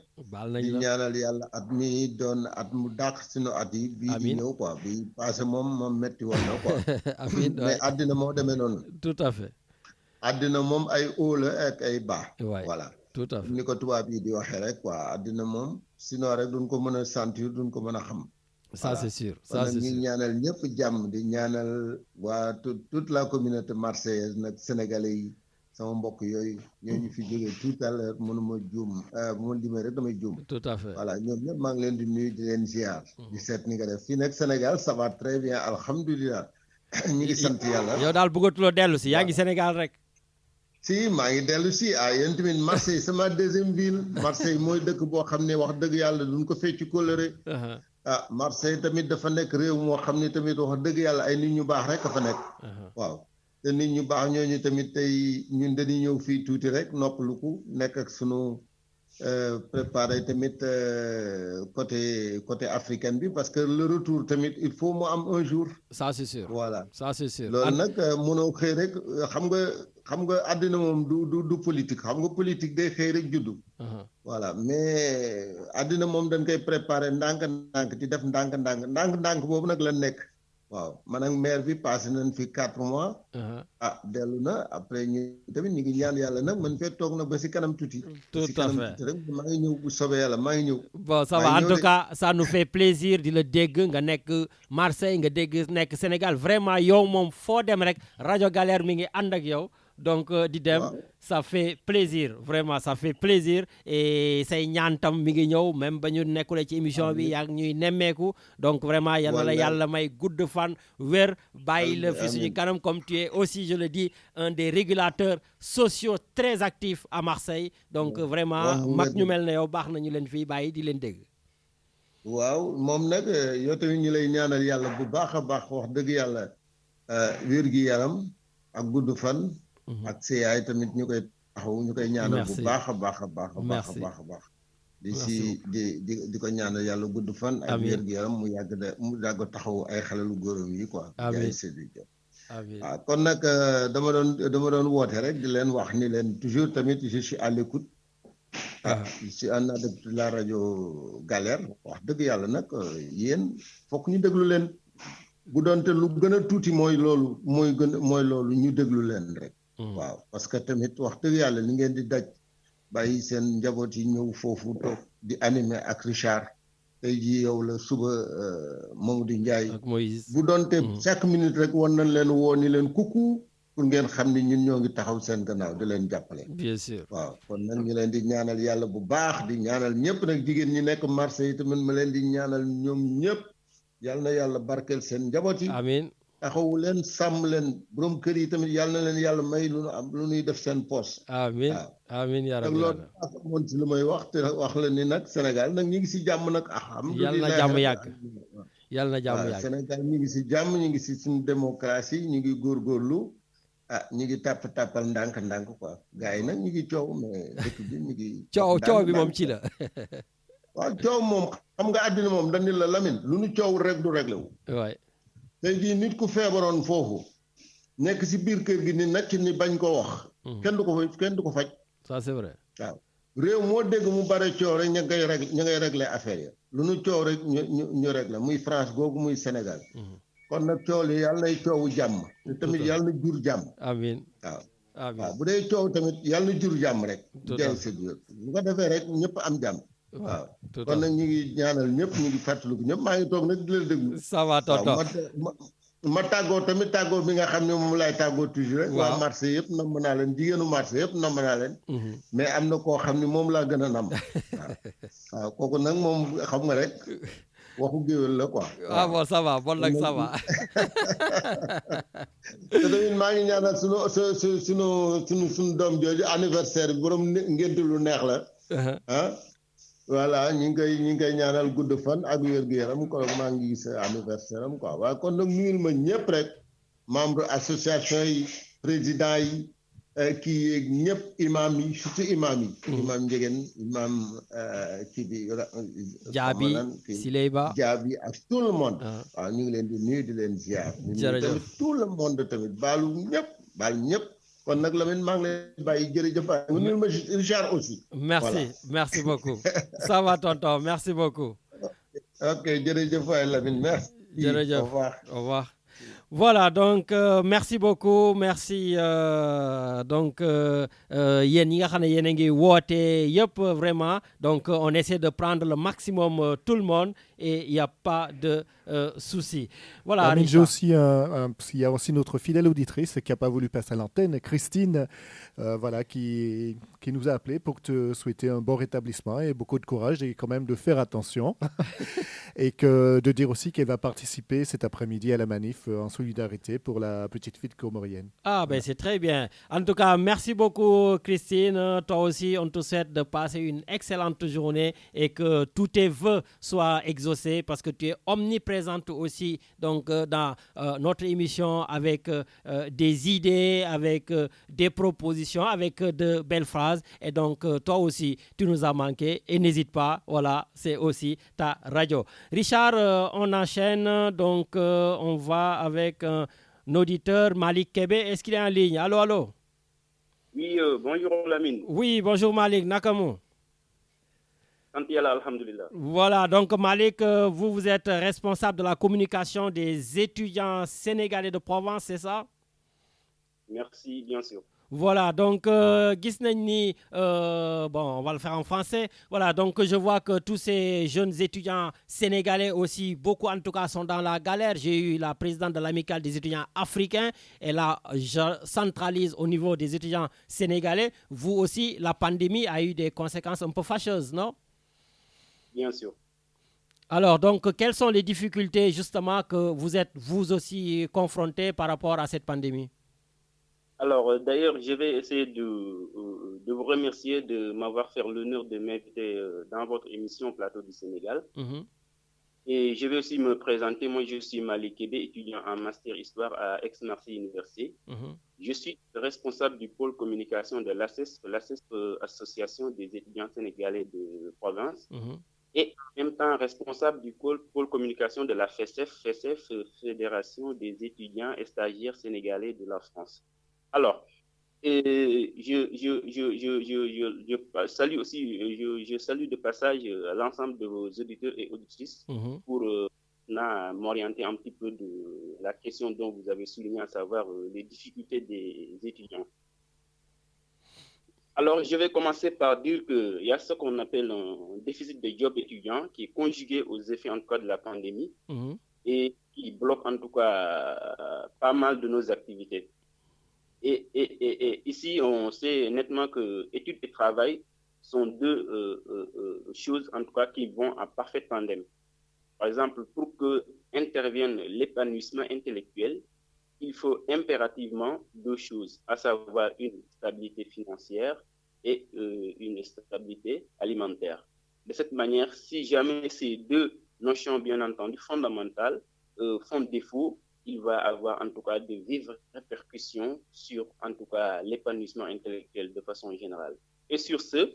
di ñaanal yàlla at mi doon at mu dàq sunu at yi. bii di ñëw quoi bii passé moom metti woon na quoi. mais àddina moo demee noonu. tout à fait. àddina moom ay haut la ak ay bas. voilà tout à fait. ni ko tubaab yi di waxee rek quoi àddina moom sinon rek duñ ko mën a sentir duñ ko mën a xam. ça c'est sûr ça c'est sûr. ñu ñaanal ñëpp jàmm di ñaanal waa toute la communauté marseillaise nag sénégalais yi. sama mbokk yooyu ñooñu fi jógee tout à l'heure mënuma juum bu ma limee rek damay juum. tout à fait voilà ñoom ñëpp maa ngi leen di nuyu di leen ziar. di seet ni nga def fii nag Sénégal ça va très bien alhamdulilah. ñu ngi sant yàlla. yow daal bëggatuloo dellu si yaa ngi Sénégal rek. si maa ngi dellu si yéen tamit Marseille sama deuxième ville. Marseille mooy dëkk boo xam ne wax dëgg yàlla duñ ko fecc kóllëre. ah Marseille tamit dafa nekk réew moo xam ne tamit wax dëgg yàlla ay nit ñu baax rek a fa nekk. waaw te nit ñu baax ñooñu tamit tey ñun dañuy ñëw fii tuuti rek noppaluku nekk ak sunu préparé tamit côté africain bi parce que le retour tamit il faut mu am un jour. ça c'est sûr. voilà ça c'est sûr. loolu nag mënoo xëy rek xam nga àddina moom du politique xam nga politique day xëy rek juddu. voilà mais àddina moom dañ koy préparer ndànk-ndànk di def ndànk-ndànk boobu nag la nekk. waaw man ak maire bi passé nañ fi 4 mois. dellu na après ñu tamit ñu ngi ñaan yàlla nag man fee toog na ba si kanam tuuti. tout à fait rek maa ngi ñëw bu soobee yàlla maa ngi ñëw. bon ça va en tout cas ça nous fait plaisir di la dégg nga nekk Marseille nga dégg nekk Sénégal vraiment yow moom foo dem rek rajo Galère mi ngi ànd ak yow. donc di dem ça fait plaisir vraiment ça fait plaisir et say ñaan tam mi ngi ñëw même ba ñu nekkulee ci émission bi yaa ñuy nemmeeku donc vraiment yal na la yàlla may gudd fan wér bàyyi la fi suñu kanam comme tu es aussi je le dis un des régulateurs sociaux très actifs à Marseille donc vraiment mag ñu mel ne yow baax na ñu leen fii bàyyi di leen dégg. waaw moom nag yow tamit ñu lay ñaanal yàlla bu baax a baax wax dëgg yàlla wér gi yaram ak gudd fan. ak yaay tamit ñu koy taxaw ñu koy ñaanal bu baax a baax a baax a baax a baax a baax di ko ñaanal yàlla gudd fan ak wér gu yaram mu yàgg taxaw ay xale lu góoram yi quoi jaay séddu jot waaw kon nag dama doon woote rek di leen wax ni leen toujours tamit je suis à l'écoute je suis un adepte de la rajo Galère wax dëgg yàlla nag yéen fokk ñu déglu leen bu doonte lu gën a tuuti mooy loolu ñu déglu leen rek waaw parce que tamit wax dëgg yàlla li ngeen di daj bàyyi seen njaboot yi ñëw foofu toog di animer ak Richard tey jii yow la suba Mamadou Ndiaye bu doonte chaque minute rek war nañ leen woo ni leen kuku pour ngeen xam ni ñun ñoo ngi taxaw seen gannaaw di leen jàppale bien sûr waaw kon nag ñu leen di ñaanal yàlla bu baax di ñaanal ñëpp nag jigéen ñi nekk Marseille yi tamit ma leen di ñaanal ñoom ñëpp yàlla na yàlla barkeel seen njaboot yi amiin taxawu leen sàmm leen borom kër yi tamit yàlla na leen yàlla may lu nu am lu nuy def seen poos amiin amiin yaa rabbi loolu moom ci lu may wax te wax la ni nag Sénégal nag ñu ngi si jàmm nag alhamdulilah yàlla na jàmm yàgg yàlla na jàmm yàgg Sénégal ñu ngi si jàmm ñu ngi si suñu démocratie ñu ngi góorgóorlu ñu ngi tàppal ndànk quoi gars yi nag ñu ngi coow mais dëkk bi ñu ngi coow bi moom ci la waaw coow moom xam nga àddina moom dañ ni la Lamine lu nu coow rek du réglé wu waay tey jii nit ku feebaroon foofu nekk si biir kër gi ni nacc ni bañ ko wax kenn du ko faj ça c'est vrai waaw réew moo dégg mu bare coow rek ña ngay réglé affaire ya lu nu coow rek ñu réglé muy France googu muy Sénégal kon nag coow li yàlla nay coowu jàmm te tamit yàlla na jur jàmm amiin waaw bu dee coow tamit yàlla na jur jàmm rek jaay sëg bu ko defee rek ñëpp am jàmm waaw kon nag ñu ngi ñaanal ñëpp ñu ngi fàttaliku ñëpp maa ngi toog nag di leen déglu ça va tonton ma tàggoo tamit tàggoo bi nga xam ne moom laay tàggoo toujours rek waa marché yëpp namm naa leen jigéenu marché yëpp namm naa leen mais am na koo xam ne moom laa gën a namm waaw kooku nag moom xam nga rek waxu géwél la quoi bon ça va bon nag ça va te tamit maa ngi ñaanal sunu doom jooju anniversaire bi borom ngénte lu neex la voilà ñu ngi koy ñaanal gudd fan ak wér-gu-yaram kon maa ngi gis anniversaire am quoi waaye kon nag nuyul ma ñëpp rek membre association yi président yi kii yeeg ñëpp imam yi surtout imam yi imam Njegen imam kii bi Jaabi Sileyba Jaabi ak tout le monde waaw ñu ngi leen di nuyu di leen ziar tamit tout le monde tamit baalu ñëpp kon nag Lamine maa ngi lay bàyyi jërëjëf nga nuyul ma Richard aussi merci beaucoup ça va tonton merci beaucoup ok jërëjëf waay Lamine merci jërëjëf au revoir voilà donc merci beaucoup merci donc yéen ñi nga xam ne yéen a ngi woote yëpp vraiment donc on essaie de prendre le maximum tout le monde et il y a pas de souci. Voilà. J'ai aussi il y a aussi notre fidèle auditrice qui n'a pas voulu passer à l'antenne, Christine, voilà, qui nous a appelé pour te souhaiter un bon rétablissement et beaucoup de courage et quand même de faire attention. et que de dire aussi qu'elle va participer cet après-midi à la manif en solidarité pour la petite fille comorienne. Ah, ben c'est très bien. En tout cas, merci beaucoup, Christine. Toi aussi, on te souhaite de passer une excellente journée et que tous tes vœux soient exaucés parce que tu es omniprésente aussi donc, dans notre émission avec des idées, avec des propositions, avec de belles phrases. Et donc, toi aussi, tu nous as manqué et n'hésite pas. Voilà, c'est aussi ta radio. Richard, on enchaîne. Donc, on va avec un auditeur, Malik Kebe. Est-ce qu'il est en ligne? Allô, allô? Oui, bonjour Lamine. Oui, bonjour Malik. Nakamou. Alhamdulillah. Voilà, donc Malik, vous êtes responsable de la communication des étudiants sénégalais de Provence, c'est ça? Merci, bien sûr. Voilà, donc, gis nañ ni, bon, on va le faire en français. Voilà, donc je vois que tous ces jeunes étudiants sénégalais aussi, beaucoup en tout cas sont dans la galère. J'ai eu la présidente de l'amicale des étudiants africains. Et là, je centralise au niveau des étudiants sénégalais. Vous aussi, la pandémie a eu des conséquences un peu fâcheuses, non? Bien sûr. Alors, donc, quelles sont les difficultés justement que vous êtes vous aussi confrontés par rapport à cette pandémie? Alors, d'ailleurs, je vais essayer de vous remercier de m'avoir fait l'honneur de m'inviter dans votre émission Plateau du Sénégal. Et je vais aussi me présenter. Moi, je suis Malik Kebe, étudiant en Master Histoire à Aix-Marseille Université. Je suis responsable du pôle communication de l'ACES, Association des étudiants sénégalais de province. Et en même temps responsable du pôle communication de la FESEF, Fédération des étudiants et stagiaires sénégalais de la France. Alors, je salue aussi, je salue de passage l'ensemble de vos auditeurs et auditrices pour m'orienter un petit peu de la question dont vous avez souligné, à savoir les difficultés des étudiants. Alors, je vais commencer par dire qu'il y a ce qu'on appelle un déficit de job étudiant qui est conjugué aux effets en tout cas de la pandémie et qui bloque en tout cas pas mal de nos activités. Et ici, on sait nettement que études et travail sont deux choses, en tout cas, qui vont en parfait tandem. Par exemple, pour que intervienne l'épanouissement intellectuel, il faut impérativement deux choses, à savoir une stabilité financière et une stabilité alimentaire. De cette manière, si jamais ces deux notions, bien entendu, fondamentales, font défaut, il va avoir en tout cas de vives répercussions sur en tout cas l'épanouissement intellectuel de façon générale. Et sur ce,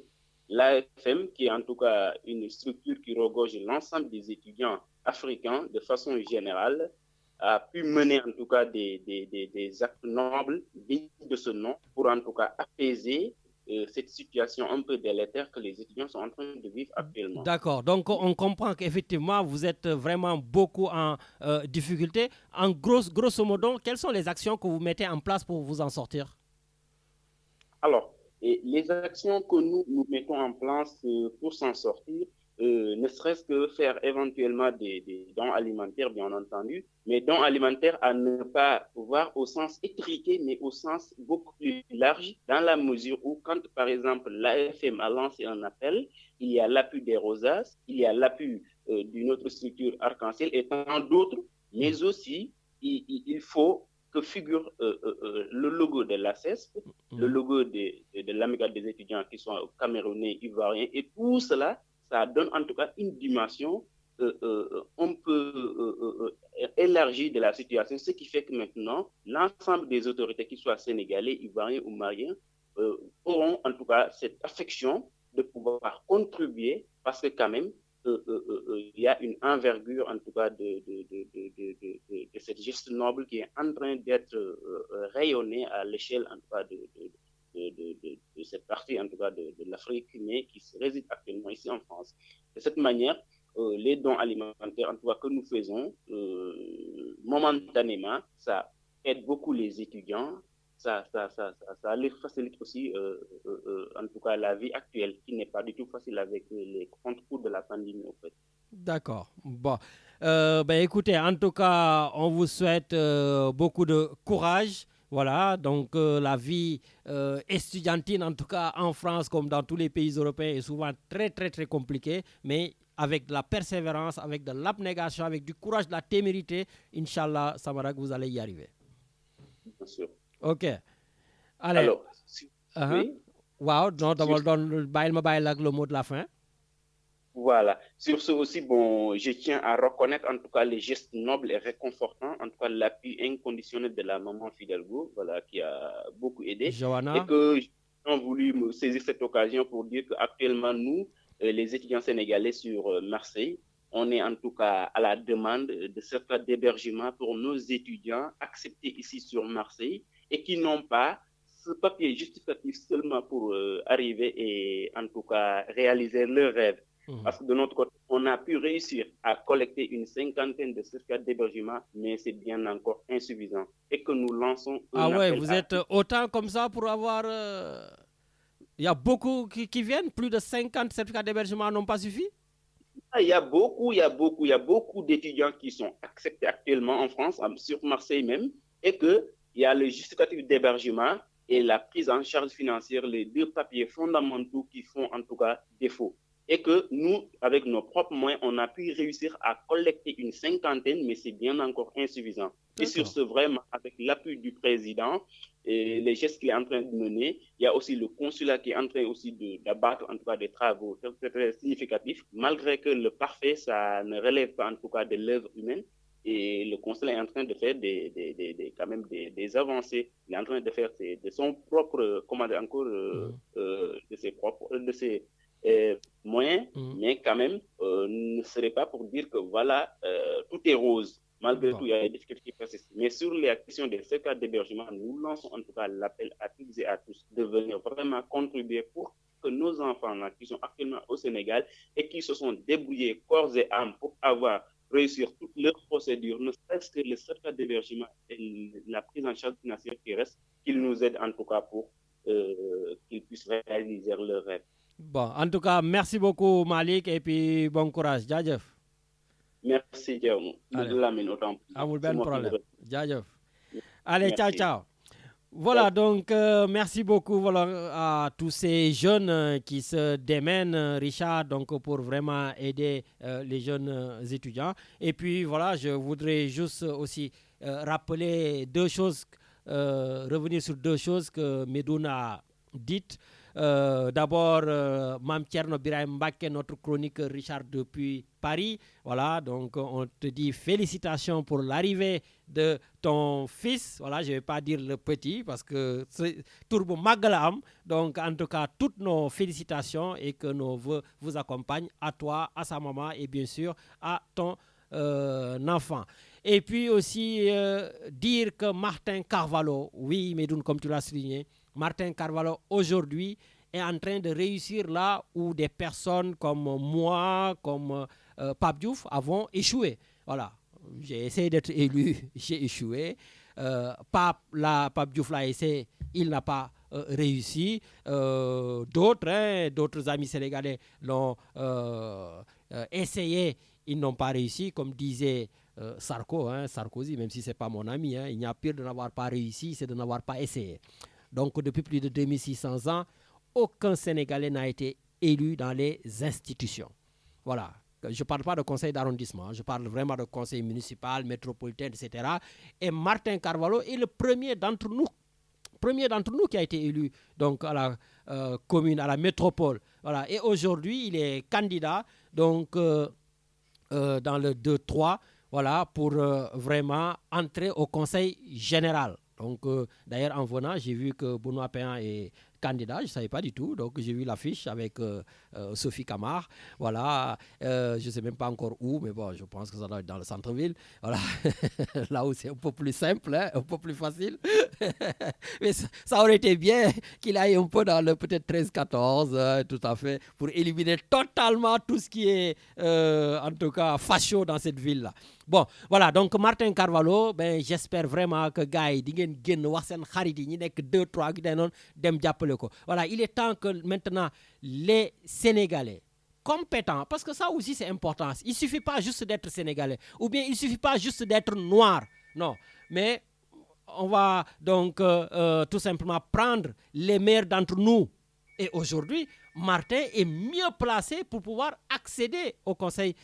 l'AFM, qui est en tout cas une structure qui regorge l'ensemble des étudiants africains de façon générale, a pu mener en tout cas des actes nobles dignes de ce nom pour en tout cas apaiser cette situation un peu délétère que les étudiants sont en train de vivre actuellement. D'accord, donc on comprend qu'effectivement vous êtes vraiment beaucoup en difficulté. En grosso modo, quelles sont les actions que vous mettez en place pour vous en sortir? Alors, les actions que nous mettons en place pour s'en sortir, ne serait-ce que faire éventuellement des dons alimentaires, bien entendu, mais dons alimentaires à ne pas voir au sens étriqué, mais au sens beaucoup plus large, dans la mesure où, quand par exemple l'AFM a lancé un appel, il y a l'appui des Rosas, il y a l'appui d'une autre structure Arc-en-Ciel et tant d'autres, mais aussi il faut que figure le logo de l'ACESP, le logo de l'amicale des étudiants qui sont camerounais, ivoiriens, et tout cela, ça donne en tout cas une dimension un peu élargie de la situation, ce qui fait que maintenant, l'ensemble des autorités, qu'ils soient sénégalais, ivoiriens ou maliens, auront en tout cas cette affection de pouvoir contribuer parce que quand même, il y a une envergure en tout cas de cette geste noble qui est en train d'être rayonnée à l'échelle en tout cas de cette partie en tout cas de l'Afrique, mais qui réside actuellement ici en France. De cette manière, les dons alimentaires en tout cas que nous faisons momentanément, ça aide beaucoup les étudiants, ça les facilite aussi en tout cas la vie actuelle qui n'est pas du tout facile avec les contre-coups de la pandémie en fait. D'accord. Bon. Écoutez, en tout cas, on vous souhaite beaucoup de courage. Voilà, donc la vie estudiantine, en tout cas en France comme dans tous les pays européens, est souvent très, très, très compliquée. Mais avec de la persévérance, avec de l'abnégation, avec du courage, de la témérité, Inch'Allah, Samarak, vous allez y arriver. Bien sûr. Ok. Allez. Alors, oui. Wow, non, le mot de la fin. Voilà. Sur ce aussi, bon, je tiens à reconnaître en tout cas les gestes nobles et réconfortants, en tout cas l'appui inconditionnel de la maman Fidalgo, voilà, qui a beaucoup aidé. Johanna. Et que j'ai voulu me saisir cette occasion pour dire qu'actuellement, nous, les étudiants sénégalais sur Marseille, on est en tout cas à la demande de certificats d'hébergement pour nos étudiants acceptés ici sur Marseille et qui n'ont pas ce papier justificatif seulement pour arriver et en tout cas réaliser leur rêve. Parce que de notre côté, on a pu réussir à collecter une 50aine de certificats d'hébergement, mais c'est bien encore insuffisant. Et que nous lançons Ah ouais, vous êtes autant comme ça pour avoir... Il y a beaucoup qui viennent, plus de 50 certificats d'hébergement n'ont pas suffi? Il y a beaucoup d'étudiants qui sont acceptés actuellement en France, sur Marseille même, et qu'il y a le justificatif d'hébergement et la prise en charge financière, les deux papiers fondamentaux qui font en tout cas défaut. Et que nous, avec nos propres moyens, on a pu réussir à collecter une 50aine, mais c'est bien encore insuffisant. Et sur ce, vraiment, avec l'appui du président et les gestes qu'il est en train de mener, il y a aussi le consulat qui est en train aussi d'abattre en tout cas des travaux très significatifs, malgré que le parfait, ça ne relève pas en tout cas de l'œuvre humaine. Et le consulat est en train de faire quand même des avancées. Il est en train de faire de son propre, comment dire encore, de ses moyens, mais quand même, ne serait pas pour dire que voilà, tout est rose. Malgré tout, il y a des difficultés qui persistent. Mais sur les questions des certificats d'hébergement, nous lançons en tout cas l'appel à toutes et à tous de venir vraiment contribuer pour que nos enfants là, qui sont actuellement au Sénégal et qui se sont débrouillés corps et âme pour avoir réussir toutes leurs procédures, ne serait-ce que le certificat d'hébergement et la prise en charge financière qui reste, qu'ils nous aident en tout cas pour qu'ils puissent réaliser leurs rêves. Bon, en tout cas, merci beaucoup Malik et puis bon courage. Djadjef. Merci, Diaou. Lamine, autant. Amul ben problème. Djadjef. Allez, ciao, ciao. Voilà, donc merci beaucoup à tous ces jeunes qui se démènent, Richard, donc pour vraiment aider les jeunes étudiants. Et puis voilà, je voudrais juste aussi rappeler deux choses, revenir sur deux choses que Medoun a dites. D'abord, Mam Thierno Birahim Mbacké, notre chroniqueur Richard depuis Paris. Voilà, donc on te dit félicitations pour l'arrivée de ton fils. Voilà, je ne vais pas dire le petit parce que c'est Turbo Magalam. Donc, en tout cas, toutes nos félicitations et que nos voeux vous accompagnent à toi, à sa maman et bien sûr à ton enfant. Et puis aussi dire que Martin Carvalho, oui, Medoun, comme tu l'as souligné, Martin Carvalho aujourd'hui est en train de réussir là où des personnes comme moi, comme Pape Diouf avons échoué. Voilà, j'ai essayé d'être élu, j'ai échoué. Pape Diouf l'a essayé, il n'a pas réussi. D'autres amis sénégalais l'ont essayé, ils n'ont pas réussi, comme disait Sarkozy, même si ce n'est pas mon ami, il n'y a pire de n'avoir pas réussi, c'est de n'avoir pas essayé. Donc, depuis plus de 2600 ans, aucun Sénégalais n'a été élu dans les institutions. Voilà. Je ne parle pas de conseil d'arrondissement, je parle vraiment de conseil municipal, métropolitain, etc. Et Martin Carvalho est le premier d'entre nous qui a été élu donc, à la commune, à la métropole. Voilà. Et aujourd'hui, il est candidat donc, dans le 2-3 voilà, pour vraiment entrer au conseil général. Donc, d'ailleurs, en venant, j'ai vu que Benoît Péan est candidat, je ne savais pas du tout. Donc, j'ai vu l'affiche avec Sophie Camard. Voilà, je ne sais même pas encore où, mais bon, je pense que ça doit être dans le centre-ville. Voilà, là où c'est un peu plus simple, hein, un peu plus facile. Mais ça aurait été bien qu'il aille un peu dans le peut-être 13-14, tout à fait, pour éliminer totalement tout ce qui est, en tout cas, facho dans cette ville-là. Bon, voilà, donc Martin Carvalho, ben, j'espère vraiment que gars yi di ngeen génn wax seen xarit yi ñi nekk 2-3 gi day noonu dem jàppale ko. Voilà, il est temps que maintenant les Sénégalais compétents, parce que ça aussi c'est important, il ne suffit pas juste d'être Sénégalais, ou bien il ne suffit pas juste d'être noir, non, mais on va donc tout simplement prendre les meilleurs d'entre nous. Et aujourd'hui, Martin est mieux placé pour pouvoir accéder au conseil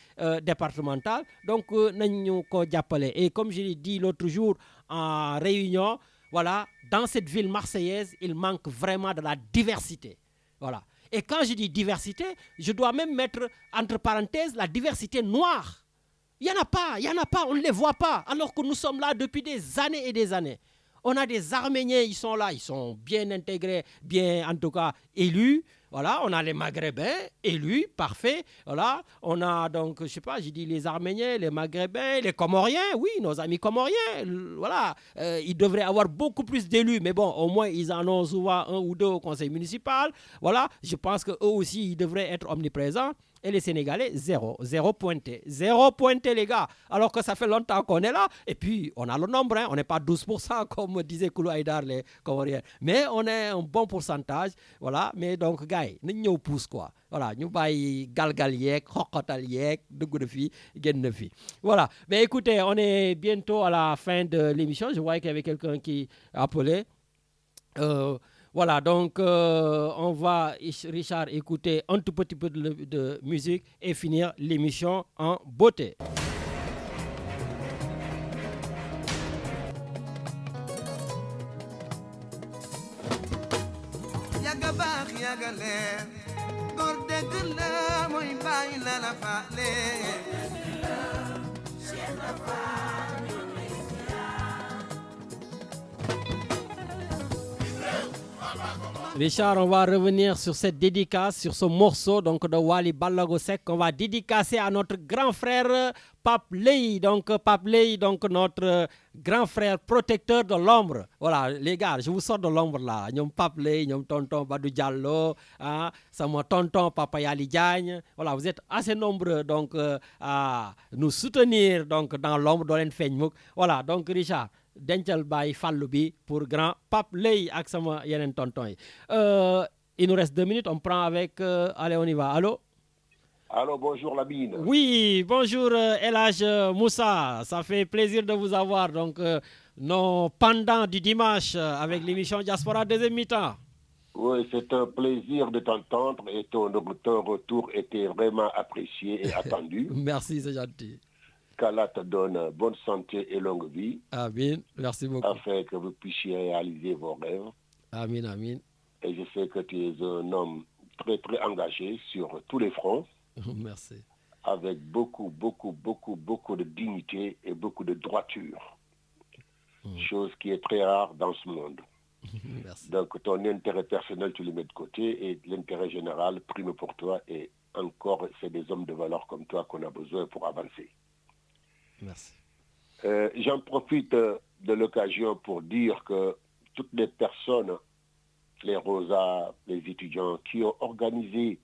départemental. Donc, et comme je l'ai dit l'autre jour en réunion, voilà, dans cette ville marseillaise, il manque vraiment de la diversité. Voilà. Et quand je dis diversité, je dois même mettre entre parenthèses la diversité noire. Il n'y en a pas, on ne les voit pas, alors que nous sommes là depuis des années et des années. On a des Arméniens, ils sont là, ils sont bien intégrés, bien en tout cas élus. Voilà, on a les Maghrébins élus, parfait. Voilà, on a donc, je sais pas, j'ai dit les Arméniens, les Maghrébins, les Comoriens, oui, nos amis Comoriens. Voilà, ils devraient avoir beaucoup plus d'élus, mais bon, au moins ils en ont souvent un ou deux au conseil municipal. Voilà, je pense qu'eux aussi, ils devraient être omniprésents. Et les Sénégalais, zéro pointé, les gars, alors que ça fait longtemps qu'on est là, et puis on a le nombre, hein. On n'est pas 12% comme disait Koulou Haïdar, les Comoriens, mais on est un bon pourcentage, voilà, mais donc, gars, nous pousse quoi, voilà, nous baillons galgal yek, xoxotal yek, dugg de fi, genn de fi, voilà, mais écoutez, on est bientôt à la fin de l'émission, je voyais qu'il y avait quelqu'un qui appelait, voilà, donc on va, Richard, écouter un tout petit peu de musique et finir l'émission en beauté. Richard, on va revenir sur cette dédicace, sur ce morceau donc de Wally Ballago Seck qu'on va dédicacer à notre grand frère Pape Ley. Donc Pape Ley, donc notre grand frère protecteur de l'ombre. Voilà, les gars, je vous sors de l'ombre là. Ñom Pape Ley, ñom tonton Badou Diallo, hein, sama tonton Papa Yali Diagne. Voilà, vous êtes assez nombreux donc à nous soutenir donc dans l'ombre do len feñ muk. Voilà, donc Richard, dencal bay fallu bi pour grand Pape Ley ak sama yenen tonton yi. Il nous reste 2 minutes, on prend avec allez, on y va. Allô? Allô, bonjour Lamine. Oui, bonjour El Hadj Moussa, ça fait plaisir de vous avoir donc nos pendants du dimanche avec l'émission Diaspora deuxième mi-temps. Oui, c'est un plaisir de t'entendre et ton retour était vraiment apprécié et attendu. Merci, c'est gentil. Qu'Allah te donne bonne santé et longue vie. Amin, merci beaucoup. Afin que vous puissiez réaliser vos rêves. Amin, amin. Et je sais que tu es un homme très, très engagé sur tous les fronts. Merci. Avec beaucoup de dignité et beaucoup de droiture. Chose qui est très rare dans ce monde. Merci. Donc ton intérêt personnel, tu le mets de côté et l'intérêt général prime pour toi. Et encore, c'est des hommes de valeur comme toi qu'on a besoin pour avancer. Merci. J'en profite de l'occasion pour dire que toutes les personnes, les Rosas, les étudiants qui ont organisé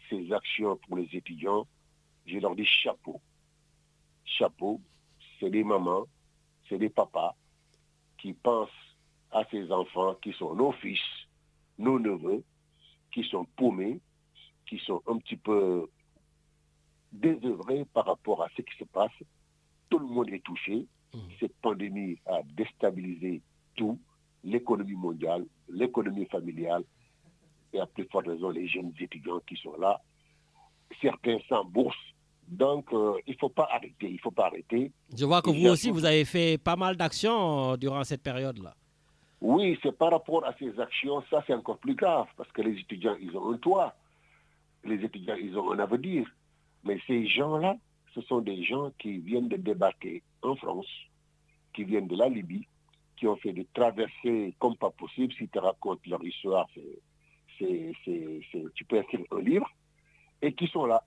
ces actions pour les étudiants, je leur dis chapeau. Chapeau, c'est des mamans, c'est des papas qui pensent à ces enfants qui sont nos fils, nos neveux, qui sont paumés, qui sont un petit peu désœuvrés par rapport à ce qui se passe. Tout le monde est touché. Cette pandémie a déstabilisé tout, l'économie mondiale, l'économie familiale, et à plus forte raison les jeunes étudiants qui sont là, certains sans bourse. Donc, il ne faut pas arrêter, Je vois que vous aussi, vous avez fait pas mal d'actions durant cette période-là. Oui, c'est par rapport à ces actions, ça c'est encore plus grave, parce que les étudiants, ils ont un toit, les étudiants, ils ont un avenir. Mais ces gens-là, ce sont des gens qui viennent de débarquer en France, qui viennent de la Libye, qui ont fait des traversées comme pas possible. Si tu racontes leur histoire, tu peux écrire un livre, et qui sont là,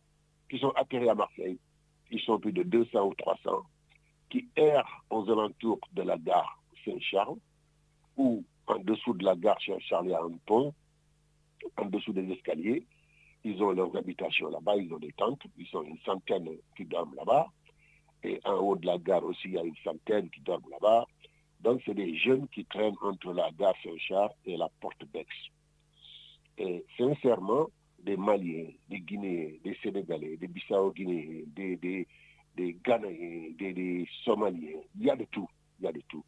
qui sont atterrés à Marseille. Ils sont plus de 200 ou 300, qui errent aux alentours de la gare Saint-Charles, ou en dessous de la gare Saint-Charles, il y a un pont, en dessous des escaliers. Ils ont leurs habitations là-bas, ils ont des tentes, ils sont une centaine qui dorment là-bas. Et en haut de la gare aussi, il y a une centaine qui dorment là-bas. Donc, c'est des jeunes qui traînent entre la gare Saint-Charles et la porte d'Aix. Et sincèrement, des Maliens, des Guinéens, des Sénégalais, des Bissau-Guinéens, des Ghanéens, des Somaliens, il y a de tout.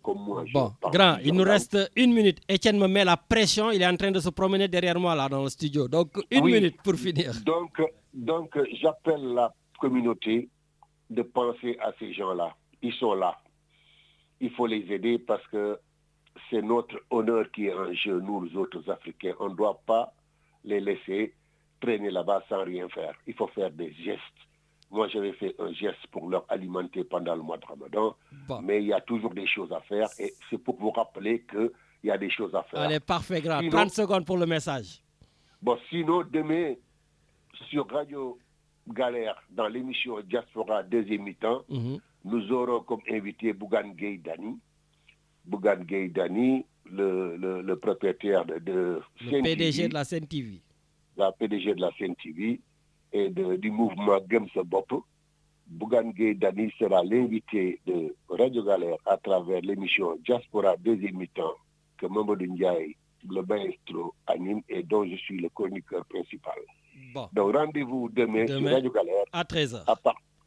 comme moi. Bon, grand, il nous reste 1 minute. Étienne me met la pression, il est en train de se promener derrière moi là dans le studio. Donc 1 minute pour finir. Donc j'appelle la communauté de penser à ces gens-là. Ils sont là. Il faut les aider parce que c'est notre honneur qui est en jeu, nous autres Africains. On ne doit pas les laisser traîner là-bas sans rien faire. Il faut faire des gestes. Moi, j'avais fait un geste pour leur alimenter pendant le mois de Ramadan, mais il y a toujours des choses à faire et c'est pour vous rappeler qu'il y a des choses à faire. Allez, parfait, grand. 30 secondes pour le message. Bon, sinon, demain, sur Radio Galère, dans l'émission Diaspora deuxième mi-temps, nous aurons comme invité Bougane Gueye Dany. Bougane Gueye Dany, le propriétaire de le PDG de la Sen TV. La PDG de la Sen TV et du mouvement Gëm Sa Bopp. Bougane Gueye Dany sera l'invité de Radio Galère à travers l'émission Diaspora deuxième mi-temps que Mamadou Ndiaye, le maestro, anime et dont je suis le chroniqueur principal. Bon. Donc rendez-vous demain sur Radio Galère à 13h.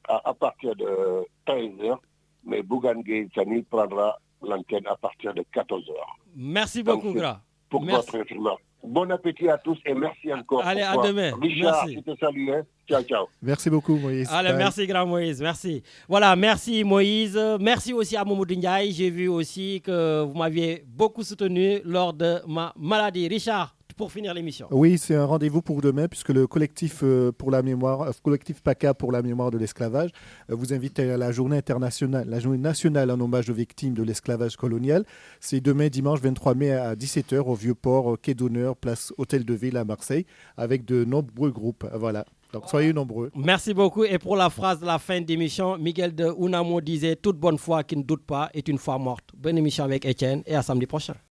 À partir de 13h, mais Bougane Gueye Dany prendra l'antenne à partir de 14h. Merci beaucoup, grand. Pour votre information. Bon appétit à tous et merci encore. Allez, à demain. Richard, merci. je te salue. Hein. Ciao, ciao. Merci beaucoup, Moïse. Allez, merci, grand Moïse. Merci. Voilà, merci, Moïse. Merci aussi à Mamadou Ndiaye. J'ai vu aussi que vous m'aviez beaucoup soutenu lors de ma maladie. Richard, pour finir l'émission. Oui, c'est un rendez-vous pour demain puisque le collectif pour la mémoire, collectif PACA pour la mémoire de l'esclavage vous invite à la journée internationale, la journée nationale en hommage aux victimes de l'esclavage colonial. C'est demain, dimanche 23 mai à 17h au Vieux-Port, Quai d'Honneur, place Hôtel de Ville à Marseille, avec de nombreux groupes. Voilà. Donc soyez nombreux. Merci beaucoup. Et pour la phrase de la fin d'émission, Miguel de Unamo disait « Toute bonne foi qui ne doute pas est une foi morte ». Bonne émission avec Étienne et à samedi prochain.